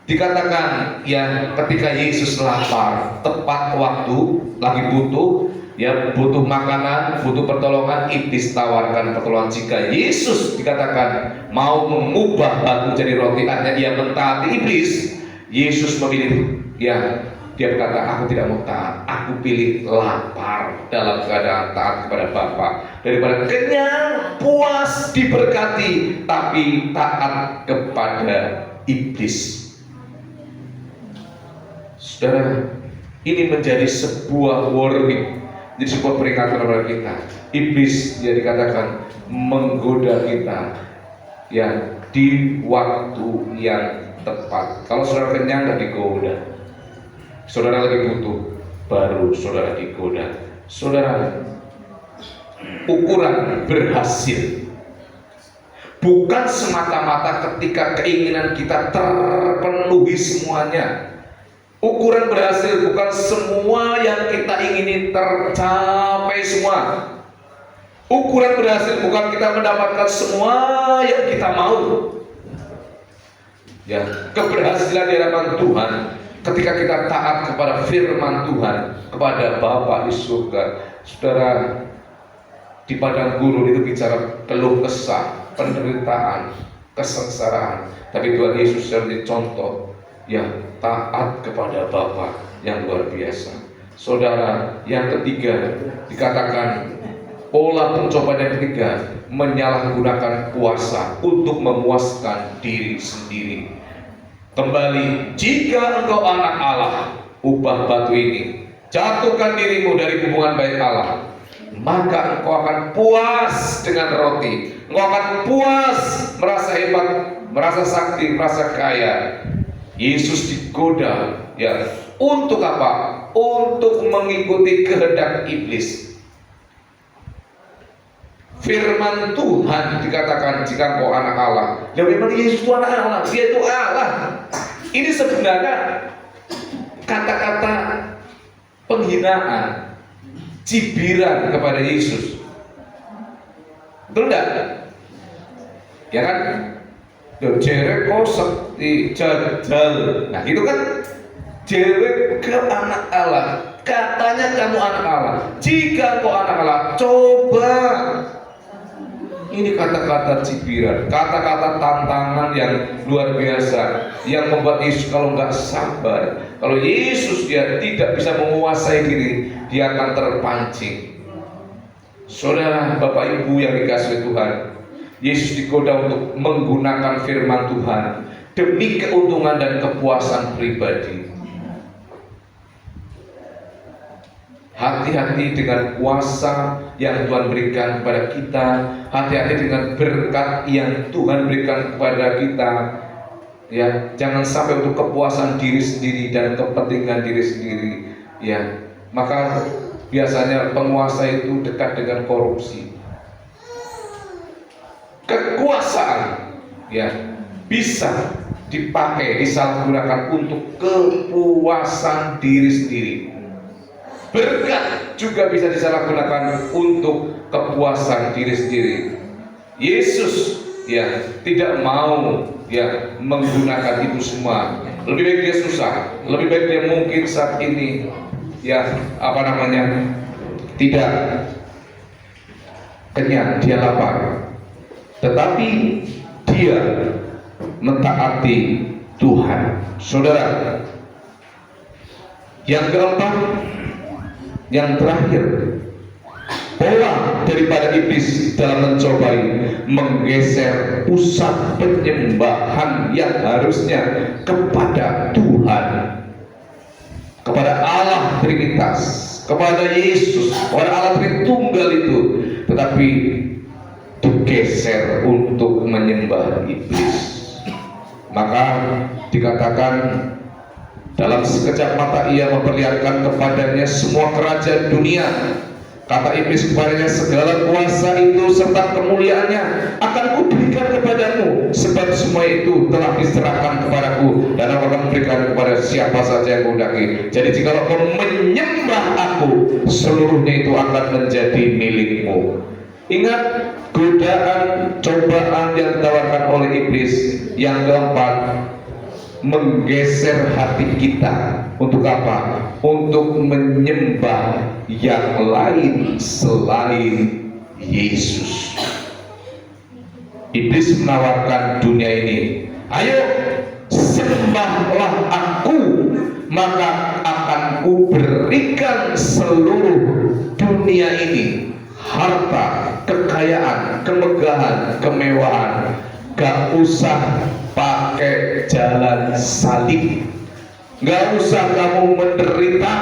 [SPEAKER 2] dikatakan ya, ketika Yesus lapar, tepat waktu, lagi butuh, ya butuh makanan, butuh pertolongan, iblis tawarkan pertolongan. Jika Yesus dikatakan mau mengubah batu jadi roti, artinya dia mentaati iblis. Yesus memilih, ya dia berkata, aku tidak mau taat, aku pilih lapar dalam keadaan taat kepada Bapa daripada kenyang, puas, diberkati, tapi taat kepada iblis. Saudara, ini menjadi sebuah warning, jadi sebuah peringatan kepada kita. Iblis yang dikatakan menggoda kita ya di waktu yang tepat. Kalau saudara kenyang nggak digoda, saudara lagi butuh, baru saudara digoda. Saudara, ukuran berhasil bukan semata-mata ketika keinginan kita terpenuhi semuanya. Ukuran berhasil bukan semua yang kita ingini tercapai semua. Ukuran berhasil bukan kita mendapatkan semua yang kita mau. Ya, keberhasilan di hadapan Tuhan ketika kita taat kepada firman Tuhan, kepada Bapa di surga. Saudara, di padang gurun itu bicara keluh kesah, penderitaan, kesengsaraan. Tapi Tuhan Yesus menjadi contoh yang taat kepada Bapa yang luar biasa. Saudara, yang ketiga dikatakan pola pencobaan yang ketiga, menyalahgunakan kuasa untuk memuaskan diri sendiri. Kembali, jika engkau anak Allah, ubah batu ini, jatuhkan dirimu dari hubungan baik Allah, maka engkau akan puas dengan roti, engkau akan puas, merasa hebat, merasa sakti, merasa kaya. Yesus digoda, ya, untuk apa? Untuk mengikuti kehendak iblis. Firman Tuhan dikatakan jika engkau anak Allah. Dan memang Yesus itu anak Allah, dia itu Allah. Ini sebenarnya kata-kata penghinaan, cibiran kepada Yesus. Betul enggak? Ya kan? Jerek kosek di jadal. Nah itu kan jerek ke anak Allah. Katanya kamu anak Allah. Jika kau anak Allah, coba. Ini kata-kata cibiran, kata-kata tantangan yang luar biasa, yang membuat Yesus kalau nggak sabar, kalau Yesus dia tidak bisa menguasai diri, dia akan terpancing. Saudara, Bapak Ibu yang dikasihi Tuhan, Yesus digoda untuk menggunakan firman Tuhan demi keuntungan dan kepuasan pribadi. Hati-hati dengan kuasa yang Tuhan berikan kepada kita. Hati-hati dengan berkat yang Tuhan berikan kepada kita. Ya, jangan sampai untuk kepuasan diri sendiri dan kepentingan diri sendiri. Ya, maka biasanya penguasa itu dekat dengan korupsi. Kekuasaan, ya, bisa dipakai, disalahgunakan untuk kepuasan diri sendiri. Berkat juga bisa disalahgunakan untuk kepuasan diri sendiri. Yesus ya tidak mau ya menggunakan itu semua. Lebih baik dia susah, lebih baik dia mungkin saat ini ya tidak kenyang, dia lapar. Tetapi dia mentaati Tuhan. Saudara, yang keempat, yang terakhir, pola daripada iblis dalam mencobai menggeser pusat penyembahan yang harusnya kepada Tuhan, kepada Allah Trinitas, kepada Yesus, kepada Allah Tritunggal itu, tetapi digeser untuk menyembah iblis. Maka dikatakan dalam sekejap mata ia memperlihatkan kepadanya semua kerajaan dunia. Kata iblis kepadanya, segala kuasa itu serta kemuliaannya akan kuberikan kepadamu, sebab semua itu telah diserahkan kepadaku, dan aku akan memberikan kepada siapa saja yang kuhendaki. Jadi jikalau kau menyembah aku, seluruhnya itu akan menjadi milikmu. Ingat godaan, cobaan yang ditawarkan oleh iblis. Yang keempat, menggeser hati kita untuk apa? Untuk menyembah yang lain selain Yesus. Iblis menawarkan dunia ini, ayo sembahlah aku, maka akan kuberikan seluruh dunia ini, harta, kekayaan, kemegahan, kemewahan. Gak usah pakai jalan salib, gak usah kamu menderita.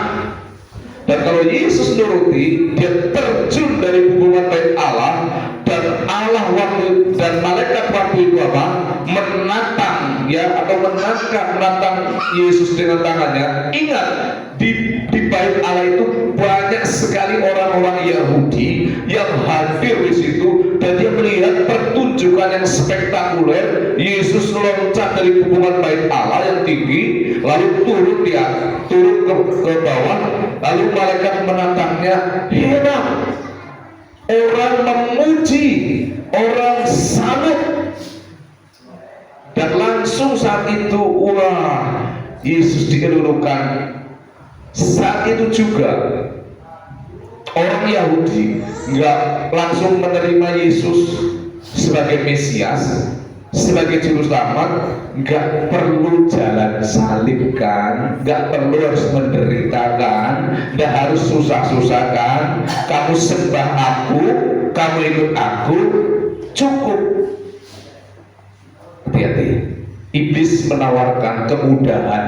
[SPEAKER 2] Dan kalau Yesus nuruti, dia terjun dari hubungan baik Allah, dan Allah waktu dan malaikat waktu itu apa? Menatang ya, atau menatang Yesus dengan tangannya. Ingat, di bait Allah itu banyak sekali orang-orang Yahudi yang hadir di situ, dan dia melihat pertunjukan yang spektakuler. Yesus loncat dari hubungan bait Allah yang tinggi, lalu turun ke bawah, lalu malaikat menatangnya. Hebat, orang memuji, orang salut, dan langsung saat itu, wah, Yesus dielulukan, saat itu juga orang Yahudi nggak langsung menerima Yesus sebagai Mesias, sebagai juru selamat. Nggak perlu jalan salib kan, nggak perlu harus menderita kan, nggak harus susah-susah kan. Kamu sembah aku, kamu ikut aku, cukup. Hati-hati, iblis menawarkan kemudahan.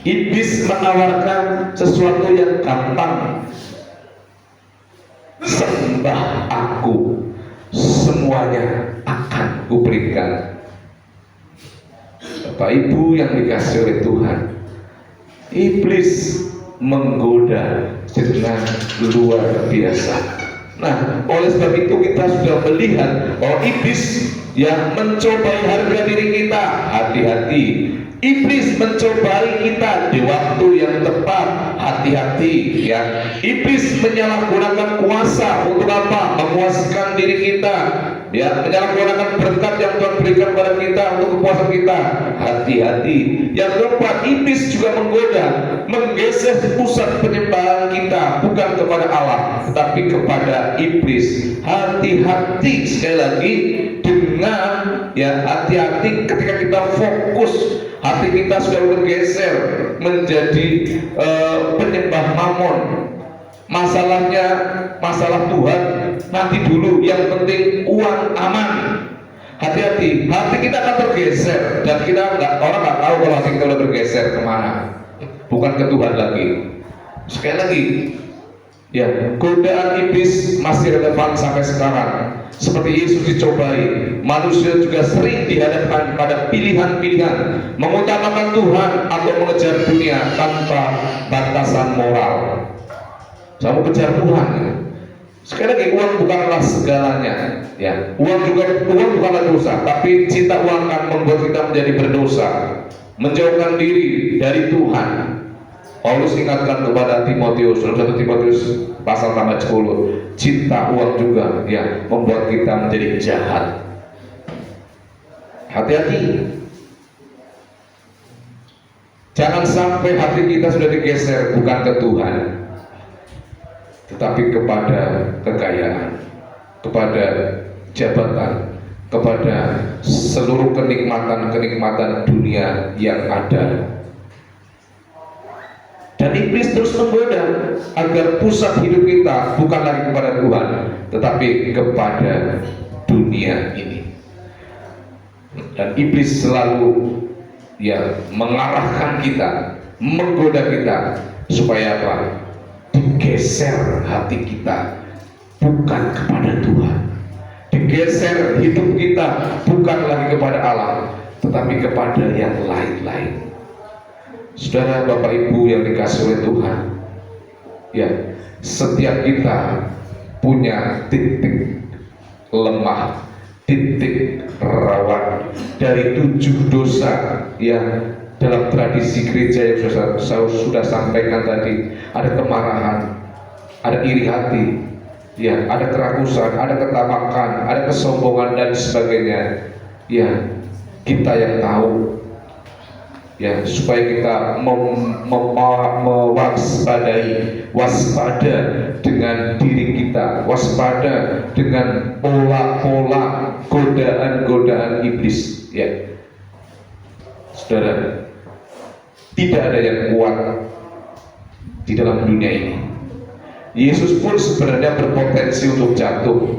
[SPEAKER 2] Iblis menawarkan sesuatu yang gampang. Sembah aku, semuanya akan kuberikan. Bapak Ibu yang dikasih oleh Tuhan, iblis menggoda dengan luar biasa. Nah, oleh sebab itu kita sudah melihat bahwa iblis yang mencobai harga diri kita. Hati-hati, iblis mencobai kita di waktu yang tepat. Hati-hati ya. Iblis menyalahgunakan kuasa untuk apa? Memuaskan diri kita. Ya, menyalahgunakan berkat yang Tuhan berikan kepada kita untuk kepuasan kita. Hati-hati. Yang keempat, iblis juga menggoda, menggeser pusat penyembahan kita bukan kepada Allah, tetapi kepada iblis. Hati-hati, sekali lagi, dengan ya, hati-hati ketika kita fokus, hati kita sudah bergeser menjadi penyembah mamon. Masalahnya masalah Tuhan nanti dulu, yang penting uang aman. Hati-hati, hati kita akan bergeser dan orang nggak tahu kalau hati kita udah bergeser kemana, bukan ke Tuhan lagi. Sekali lagi, ya, godaan iblis masih relevan sampai sekarang. Seperti Yesus dicobai, manusia juga sering dihadapkan pada pilihan-pilihan, mengutamakan Tuhan atau mengejar dunia tanpa batasan moral. Kamu kejar Tuhan. Sekali lagi, uang bukanlah segalanya. Ya, uang bukanlah dosa, tapi cinta uang akan membuat kita menjadi berdosa, menjauhkan diri dari Tuhan. Paulus ingatkan kepada Timotius, 1 Timotius pasal 10, cinta uang juga ya membuat kita menjadi jahat. Hati-hati, jangan sampai hati kita sudah digeser bukan ke Tuhan, tetapi kepada kekayaan, kepada jabatan, kepada seluruh kenikmatan dunia yang ada. Dan iblis terus menggoda agar pusat hidup kita bukan lagi kepada Tuhan, tetapi kepada dunia ini. Dan iblis selalu ya mengarahkan kita, menggoda kita supaya apa? Digeser hati kita bukan kepada Tuhan, digeser hidup kita bukan lagi kepada Allah, tetapi kepada yang lain-lain. Saudara, Bapak Ibu yang dikasih oleh Tuhan, ya, setiap kita punya titik lemah, titik rawan dari 7 dosa yang dalam tradisi gereja yang saya sudah sampaikan tadi. Ada kemarahan, ada iri hati, ya, ada kerakusan, ada ketamakan, ada kesombongan dan sebagainya. Ya, kita yang tahu. Ya, supaya kita waspada dengan diri kita, waspada dengan pola-pola godaan iblis. Ya, saudara, tidak ada yang kuat di dalam dunia ini. Yesus pun sebenarnya berpotensi untuk jatuh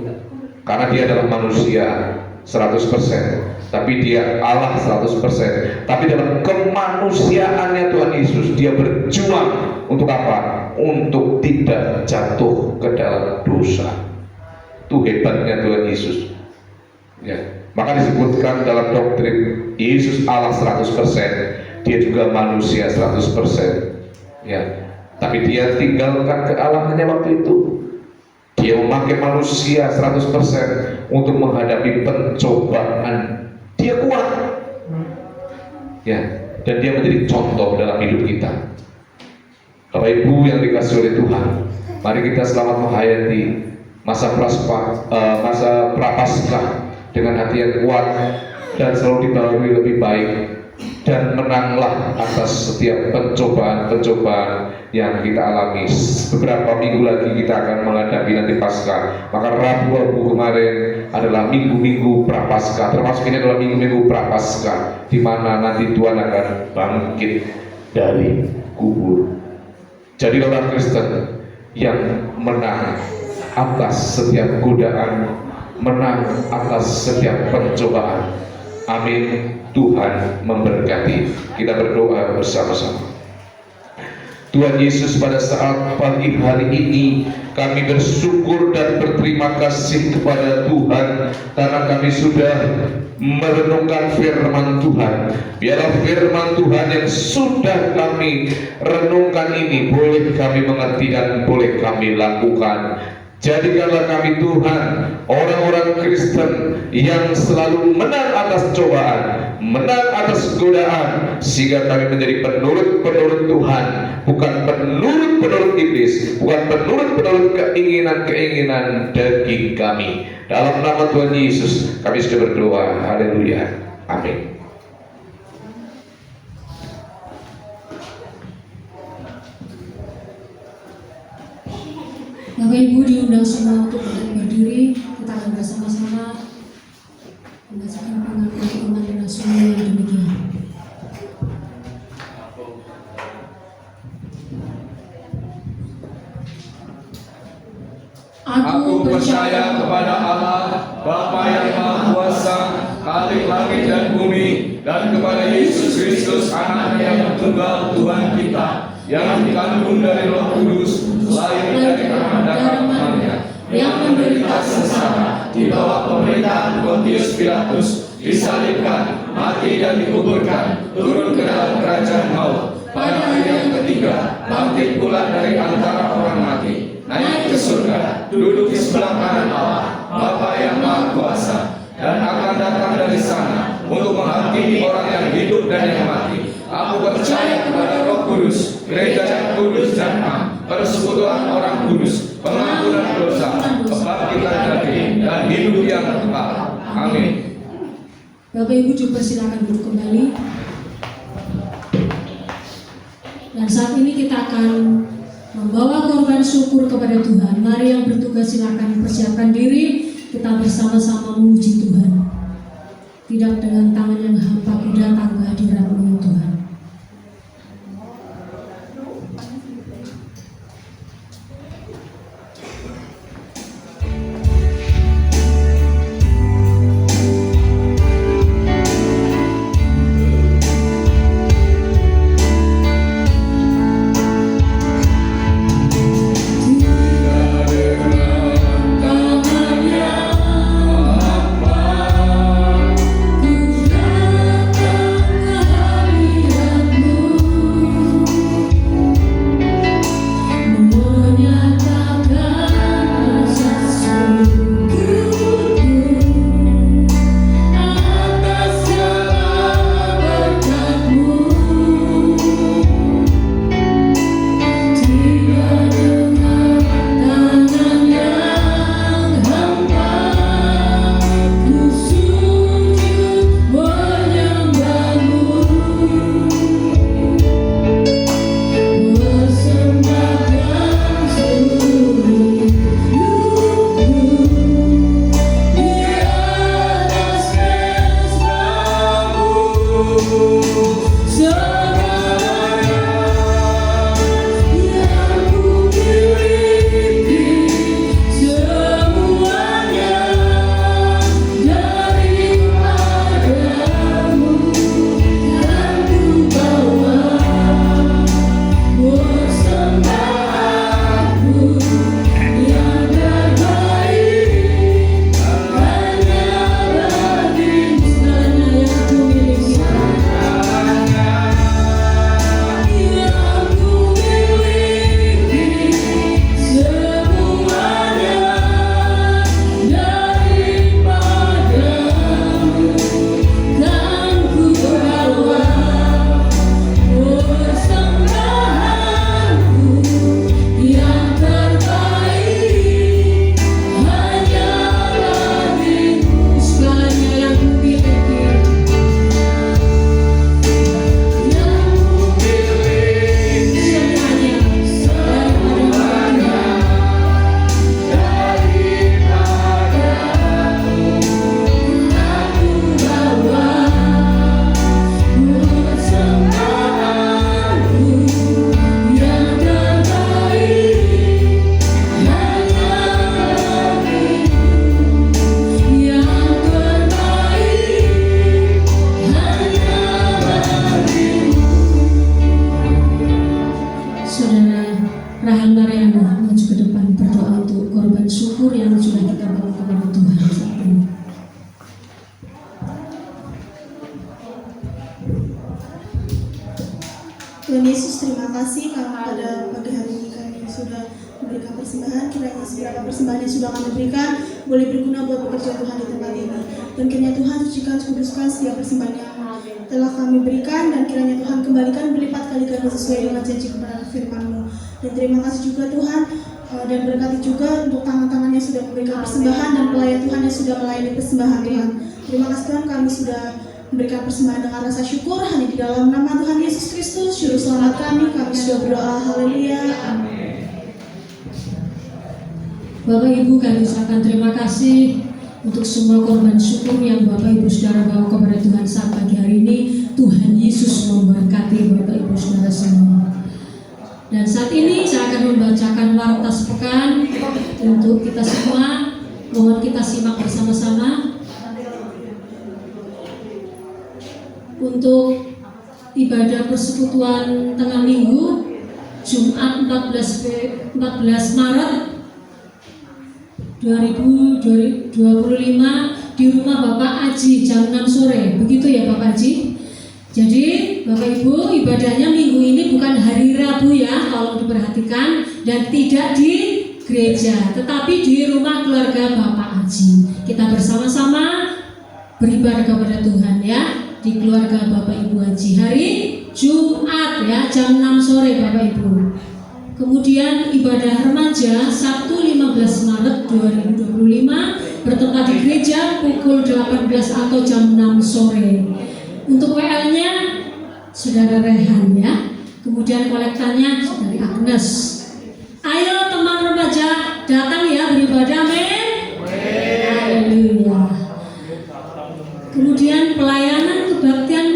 [SPEAKER 2] karena dia adalah manusia 100%, tapi dia Allah 100%. Tapi dalam kemanusiaannya Tuhan Yesus, dia berjuang untuk apa? Untuk tidak jatuh ke dalam dosa. Itu hebatnya Tuhan Yesus. Ya, maka disebutkan dalam doktrin Yesus Allah 100%, dia juga manusia 100%. Ya, tapi dia tinggalkan kealahannya waktu itu. Dia memakai manusia 100% untuk menghadapi pencobaan. Dia kuat, ya, dan dia menjadi contoh dalam hidup kita. Bapak Ibu yang dikasih oleh Tuhan, mari kita selamat menghayati masa prapaskah dengan hati yang kuat, dan selalu dibalui lebih baik, dan menanglah atas setiap pencobaan-pencobaan yang kita alami. Beberapa minggu lagi kita akan menghadapi nanti Paskah. Maka Rabu kemarin adalah minggu-minggu prapaskah, termasuk ini adalah minggu-minggu prapaskah, di mana nanti Tuhan akan bangkit dari kubur. Jadi orang Kristen yang menang atas setiap godaan, menang atas setiap pencobaan. Amin. Tuhan memberkati. Kita berdoa bersama-sama. Tuhan Yesus, pada saat pagi hari ini kami bersyukur dan berterima kasih kepada Tuhan karena kami sudah merenungkan firman Tuhan. Biarlah firman Tuhan yang sudah kami renungkan ini boleh kami mengerti dan boleh kami lakukan. Jadikanlah kami Tuhan orang-orang Kristen yang selalu menang atas cobaan, menang atas godaan, sehingga kami menjadi penurut-penurut Tuhan, bukan penurut-penurut iblis, bukan penurut-penurut keinginan-keinginan daging kami. Dalam nama Tuhan Yesus kami sudah berdoa. Haleluya. Amin.
[SPEAKER 1] Bapak Ibu diundang semua untuk berdiri. Kita akan bersama-sama membacakan pengakuan iman dan sumber yang demikian.
[SPEAKER 4] Aku percaya kepada Allah, Bapa yang Maha Kuasa, Khalik langit dan bumi, dan kepada Yesus Kristus, Anaknya yang tunggal Tuhan kita, yang dikandung dari Roh Kudus, lahir dari tanah darah Maria, yang menderita sengsara di bawah pemerintahan Pontius Pilatus, disalibkan, mati dan dikuburkan, turun ke dalam kerajaan maut. Pada hari yang ketiga, bangkit pula dari antara orang mati, naik ke surga, duduk di sebelah kanan Allah, Bapa yang Maha Kuasa, dan akan datang dari sana untuk menghakimi orang yang hidup dan yang mati. Aku percaya kepada Roh Kudus, gereja yang kudus dan am, persekutuan orang kudus, pengampunan dosa, kebangkitan daging, dan hidup yang kekal. Amin.
[SPEAKER 1] Bapak Ibu juga silakan duduk kembali. Dan saat ini kita akan membawa korban syukur kepada Tuhan. Mari yang bertugas silakan persiapkan diri. Kita bersama-sama memuji Tuhan. Tidak dengan tangan yang hampa ku datang ke hadirat-Mu Tuhan.
[SPEAKER 5] Ku datang ke hadirat
[SPEAKER 1] syukur yang sudah kita bawa kepada Tuhan saat ini.
[SPEAKER 5] Tuhan Yesus, terima kasih karena pada pagi hari ini kami sudah memberikan persembahan. Kiranya seberapa persembahan yang sudah kami berikan boleh berguna buat pekerjaan Tuhan di tempat ini. Dan kiranya Tuhan sucikan, kuduskan setiap persembahan yang telah kami berikan, dan kiranya Tuhan kembalikan berlipat kali ganda sesuai dengan janji kebenaran firman-Mu. Dan terima kasih juga Tuhan, dan berkati juga untuk tangan-tangan yang sudah memberikan persembahan dan pelayan Tuhan yang sudah melayani persembahan Tuhan. Terima kasih Tuhan, kami sudah memberikan persembahan dengan rasa syukur hanya di dalam nama Tuhan Yesus Kristus juru selamat kami sudah berdoa. Haleluya.
[SPEAKER 1] Bapak Ibu, kami ucapkan terima kasih untuk semua korban syukur yang Bapak Ibu Saudara bawa kepada Tuhan saat pagi hari ini. Tuhan Yesus memberkati Bapak Ibu Saudara semua. Dan saat ini saya akan membacakan warta sepekan untuk kita semua. Mohon kita simak bersama-sama. Untuk ibadah persekutuan tengah minggu Jumat 14 Maret 2025 di rumah Bapak Aji jam 6 sore. Begitu ya Bapak Aji? Jadi Bapak Ibu, ibadahnya minggu ini bukan hari Rabu ya, tolong diperhatikan, dan tidak di gereja, tetapi di rumah keluarga Bapak Aji. Kita bersama-sama beribadah kepada Tuhan ya, di keluarga Bapak Ibu Haji hari Jumat ya, jam 6 sore Bapak Ibu. Kemudian ibadah remaja Sabtu 15 Maret 2025 bertempat di gereja pukul 18 atau jam 6 sore. Untuk WL-nya Saudara Rehan ya. Kemudian kolektanya Saudari Agnes. Ayo teman remaja datang ya beribadah, amin. Haleluya. Kemudian pelayanan kebaktian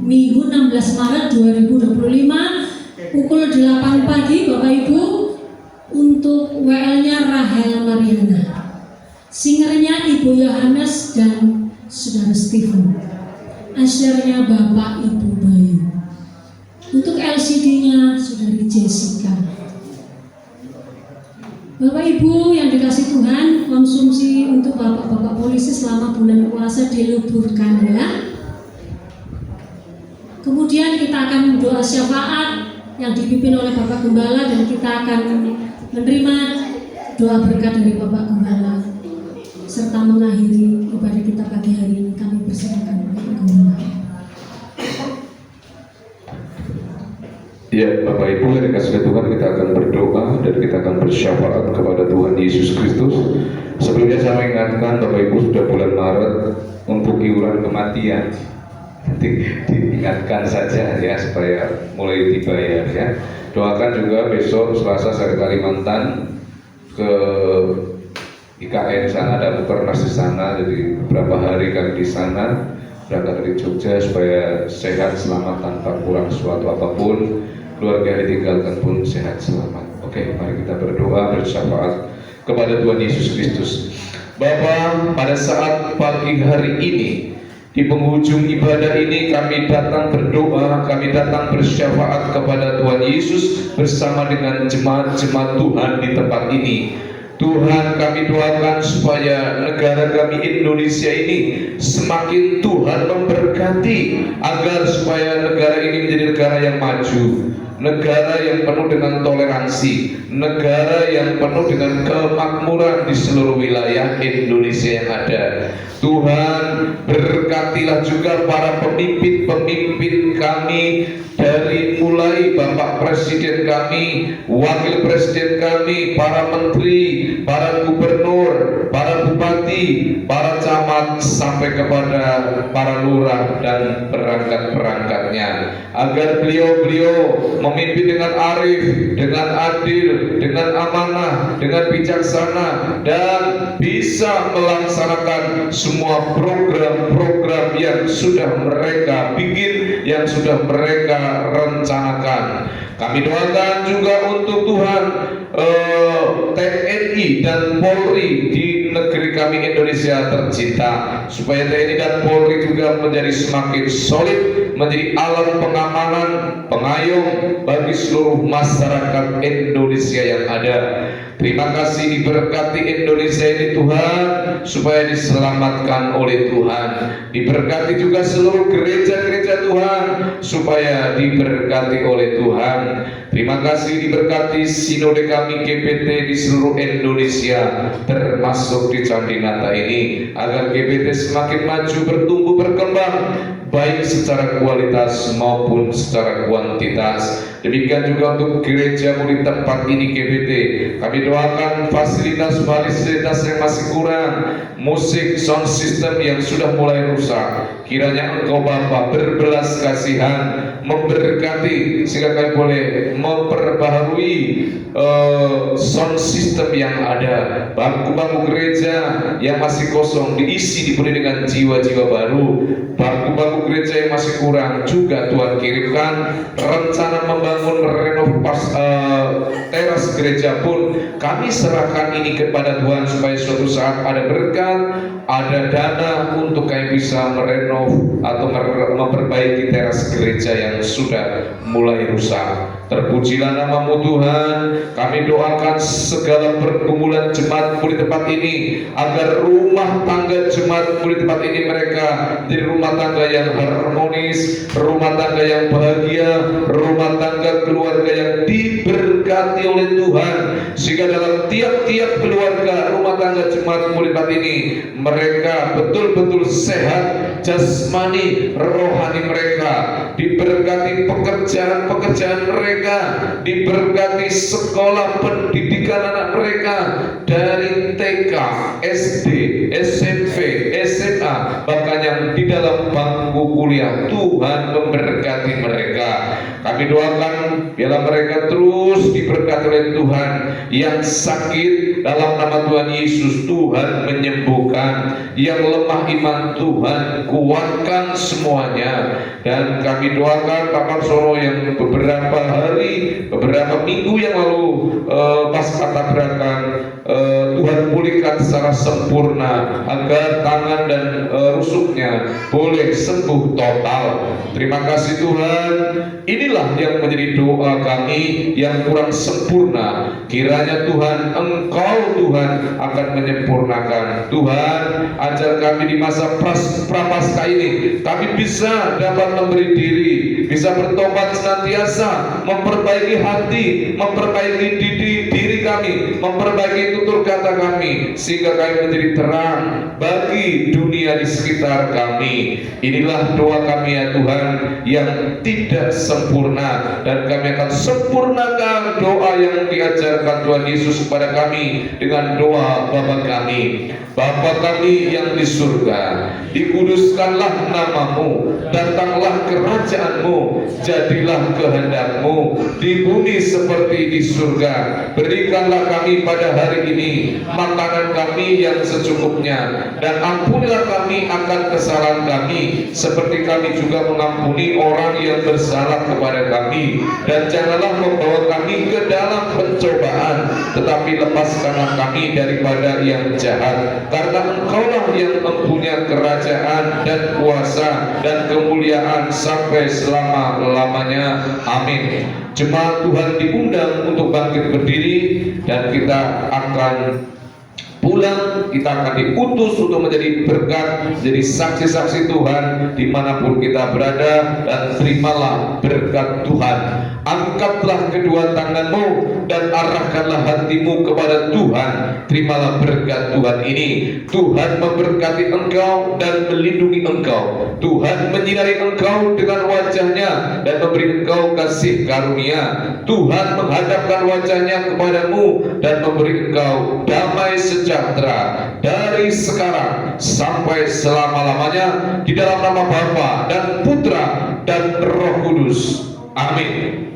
[SPEAKER 1] Minggu 16 Maret 2025 pukul 8 pagi Bapak Ibu. Untuk WL-nya Rahel Mariana, singernya Ibu Yohanes dan Saudara Stephen, asyarnya Bapak Ibu Bayu. Untuk LCD-nya Saudari Jessica. Bapak Ibu yang dikasih Tuhan, konsumsi untuk bapak-bapak polisi selama bulan puasa diluburkan ya. Kemudian kita akan doa syafaat yang dipimpin oleh Bapak Gembala, dan kita akan menerima doa berkat dari Bapak Gembala serta mengakhiri ibadah kita pagi hari ini. Kami persilakan Bapak Gembala.
[SPEAKER 2] Ya Bapak Ibu yang dikasih Tuhan, kita akan berdoa dan kita akan bersyafaat kepada Tuhan Yesus Kristus. Sebelumnya saya mengingatkan Bapak Ibu, sudah bulan Maret untuk iuran kematian. Diingatkan saja ya supaya mulai dibayar ya. Doakan juga besok Selasa saya ke Kalimantan ke IKN sana, ada Bukernas di sana, jadi beberapa hari kami di sana, berangkat dari Jogja supaya sehat selamat tanpa kurang suatu apapun, keluarga yang ditinggalkan pun sehat selamat. Oke, mari kita berdoa bersyafaat kepada Tuhan Yesus Kristus. Bapa, pada saat pagi hari ini di penghujung ibadah ini kami datang berdoa, kami datang bersyafaat kepada Tuhan Yesus bersama dengan jemaat-jemaat Tuhan di tempat ini. Tuhan, kami doakan supaya negara kami Indonesia ini semakin Tuhan memberkati, agar supaya negara ini menjadi negara yang maju, negara yang penuh dengan toleransi, negara yang penuh dengan kemakmuran di seluruh wilayah Indonesia yang ada. Tuhan, berkatilah juga para pemimpin-pemimpin kami, dari mulai Bapak Presiden kami, Wakil Presiden kami, para menteri, para gubernur, para bupati, para camat, sampai kepada para lurah dan perangkat-perangkatnya, agar beliau-beliau memimpin dengan arif, dengan adil, dengan amanah, dengan bijaksana, dan bisa melaksanakan semua program-program yang sudah mereka bikin, yang sudah mereka rencanakan. Kami doakan juga untuk Tuhan TNI dan Polri di negeri kami Indonesia tercinta, supaya TNI dan Polri juga menjadi semakin solid, menjadi alat pengamanan, pengayom bagi seluruh masyarakat Indonesia yang ada. Terima kasih diberkati Indonesia ini Tuhan, supaya diselamatkan oleh Tuhan. Diberkati juga seluruh gereja-gereja Tuhan, supaya diberkati oleh Tuhan. Terima kasih diberkati sinode kami GPT di seluruh Indonesia, termasuk di Candinata ini, agar GPT semakin maju, bertumbuh, berkembang, baik secara kualitas maupun secara kuantitas. Demikian juga untuk gerejamu di tempat ini GPT. Kami doakan fasilitas yang masih kurang, musik, sound system yang sudah mulai rusak. Kiranya Engkau Bapa berbelas kasihan, memberkati, sehingga kami boleh memperbaharui sound system yang ada. Bangku-bangku gereja yang masih kosong diisi, diberi dengan jiwa-jiwa baru. Bangku-bangku gereja yang masih kurang juga Tuhan kirimkan. Rencana membangun teras gereja pun kami serahkan ini kepada Tuhan, supaya suatu saat ada berkat, ada dana untuk kami bisa merenov atau memperbaiki teras gereja yang sudah mulai rusak. Terpujilah nama-Mu Tuhan. Kami doakan segala pergumulan jemaat-Mu di tempat ini, agar rumah tangga jemaat-Mu di tempat ini mereka jadi rumah tangga yang harmonis, rumah tangga yang bahagia, rumah tangga keluarga yang diberkati oleh Tuhan, sehingga dalam tiap-tiap keluarga rumah tangga jemaat-Mu di tempat ini mereka betul-betul sehat jasmani, rohani mereka, diberkati pekerjaan mereka, diberkati sekolah pendidikan anak mereka dari TK, SD, SMP, SMA, bahkan yang di dalam bangku kuliah. Tuhan memberkati mereka. Kami doakan biarlah mereka terus diberkati oleh Tuhan. Yang sakit dalam nama Tuhan Yesus, Tuhan menyembuhkan. Yang lemah iman, Tuhan kuatkan semuanya. Dan kami doakan Pak Soro yang beberapa minggu yang lalu pasca tabrakan, Tuhan pulihkan secara sempurna, agar tangan dan rusuknya boleh sembuh total. Terima kasih Tuhan. Inilah yang menjadi doa kami yang kurang sempurna. Kiranya Tuhan, Engkau Tuhan akan menyempurnakan. Tuhan, ajar kami di masa prapaskah ini, kami bisa dapat memberi diri, bisa bertobat senantiasa, memperbaiki hati, memperbaiki diri kami, memperbaiki tutur kata kami, sehingga kami menjadi terang bagi dunia di sekitar kami. Inilah doa kami ya Tuhan, yang tidak sempurna, dan kami akan sempurnakan doa yang diajarkan Tuhan Yesus kepada kami dengan doa Bapa kami. Bapa kami yang di surga, dikuduskanlah nama-Mu, datanglah kerajaan-Mu, jadilah kehendak-Mu di bumi seperti di surga. Berikanlah kami pada hari ini makanan kami yang secukupnya, dan ampunilah kami akan kesalahan kami, seperti kami juga mengampuni orang yang bersalah kepada kami. Dan janganlah membawa kami ke dalam pencobaan, tetapi lepaskanlah kami daripada yang jahat. Karena Engkaulah yang mempunyai kerajaan dan kuasa dan kemuliaan sampai selama-lamanya. Amin. Jemaat Tuhan diundang untuk bangkit berdiri, dan kita akan pulang. Kita akan diutus untuk menjadi berkat, menjadi saksi-saksi Tuhan dimanapun kita berada. Dan terimalah berkat Tuhan. Angkatlah kedua tanganmu dan arahkanlah hatimu kepada Tuhan. Terimalah berkat Tuhan ini. Tuhan memberkati engkau dan melindungi engkau. Tuhan menyinari engkau dengan wajahnya dan memberi engkau kasih karunia. Tuhan menghadapkan wajahnya kepadamu dan memberi engkau damai sejahtera dari sekarang sampai selama-lamanya, di dalam nama Bapa dan Putra dan Roh Kudus. Amin.